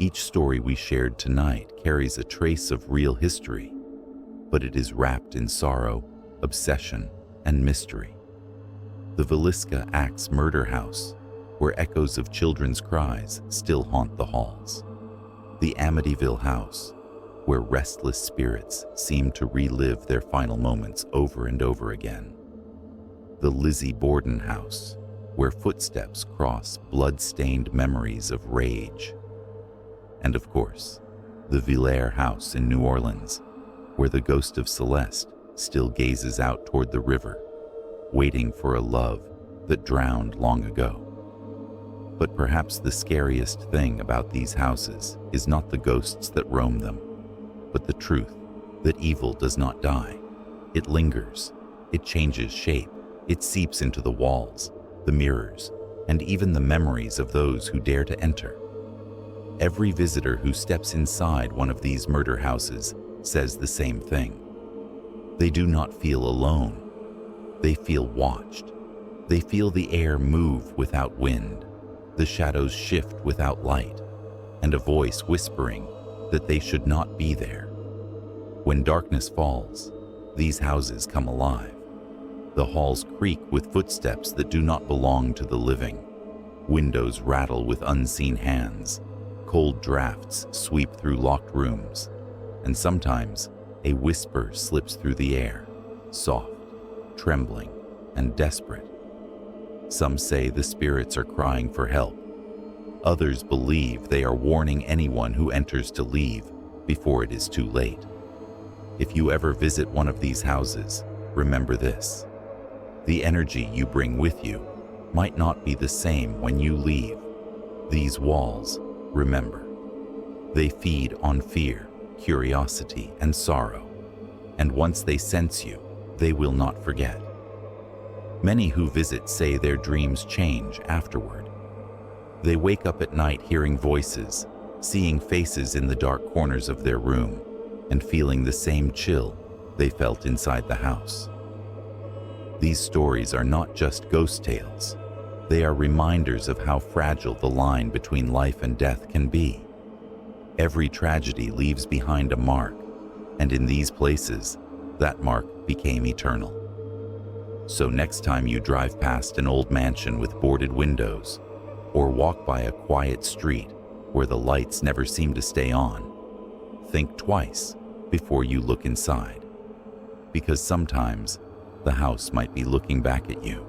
Each story we shared tonight carries a trace of real history, but it is wrapped in sorrow, obsession, and mystery. The Villisca Axe Murder House, where echoes of children's cries still haunt the halls. The Amityville House, where restless spirits seem to relive their final moments over and over again. The Lizzie Borden House, where footsteps cross blood-stained memories of rage. And of course, the Vair house in New Orleans, where the ghost of Celeste still gazes out toward the river, waiting for a love that drowned long ago. But perhaps the scariest thing about these houses is not the ghosts that roam them, but the truth that evil does not die. It lingers, it changes shape, it seeps into the walls, the mirrors, and even the memories of those who dare to enter. Every visitor who steps inside one of these murder houses says the same thing. They do not feel alone. They feel watched. They feel the air move without wind, the shadows shift without light, and a voice whispering that they should not be there. When darkness falls, these houses come alive. The halls creak with footsteps that do not belong to the living. Windows rattle with unseen hands. Cold drafts sweep through locked rooms, and sometimes a whisper slips through the air, soft, trembling, and desperate. Some say the spirits are crying for help. Others believe they are warning anyone who enters to leave before it is too late. If you ever visit one of these houses, remember this: the energy you bring with you might not be the same when you leave. These walls, remember, they feed on fear, curiosity, and sorrow, and once they sense you, they will not forget. Many who visit say their dreams change afterward. They wake up at night hearing voices, seeing faces in the dark corners of their room, and feeling the same chill they felt inside the house. These stories are not just ghost tales. They are reminders of how fragile the line between life and death can be. Every tragedy leaves behind a mark, and in these places, that mark became eternal. So next time you drive past an old mansion with boarded windows, or walk by a quiet street where the lights never seem to stay on, think twice before you look inside, because sometimes the house might be looking back at you.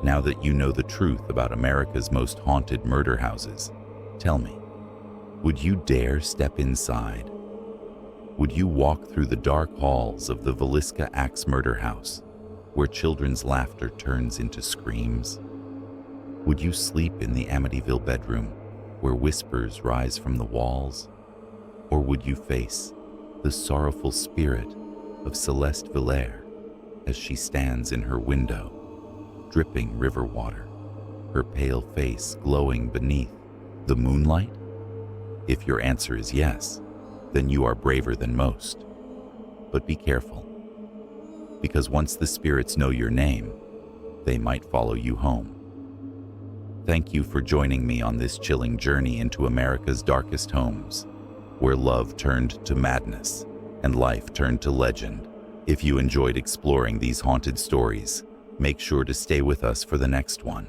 Now that you know the truth about America's most haunted murder houses, tell me, would you dare step inside? Would you walk through the dark halls of the Villisca Axe murder house, where children's laughter turns into screams? Would you sleep in the Amityville bedroom, where whispers rise from the walls? Or would you face the sorrowful spirit of Celeste Vair as she stands in her window, dripping river water, her pale face glowing beneath the moonlight? If your answer is yes, then you are braver than most. But be careful, because once the spirits know your name, they might follow you home. Thank you for joining me on this chilling journey into America's darkest homes, where love turned to madness and life turned to legend. If you enjoyed exploring these haunted stories, make sure to stay with us for the next one.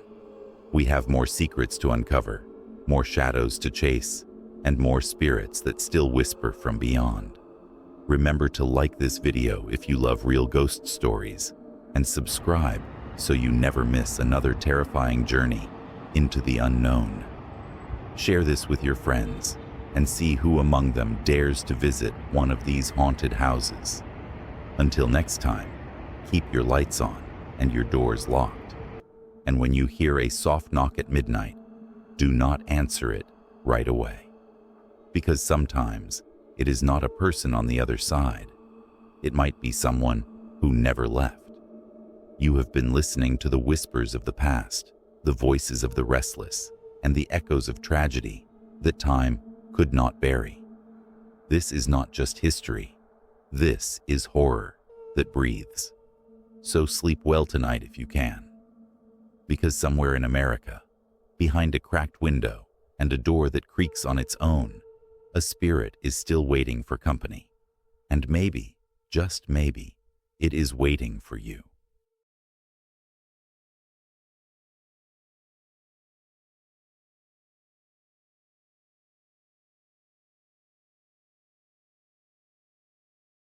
We have more secrets to uncover, more shadows to chase, and more spirits that still whisper from beyond. Remember to like this video if you love real ghost stories, and subscribe so you never miss another terrifying journey into the unknown. Share this with your friends and see who among them dares to visit one of these haunted houses. Until next time, keep your lights on and your doors locked. And when you hear a soft knock at midnight, do not answer it right away. Because sometimes it is not a person on the other side. It might be someone who never left. You have been listening to the whispers of the past, the voices of the restless, and the echoes of tragedy that time could not bury. This is not just history. This is horror that breathes. So sleep well tonight if you can. Because somewhere in America, behind a cracked window and a door that creaks on its own, a spirit is still waiting for company. And maybe, just maybe, it is waiting for you.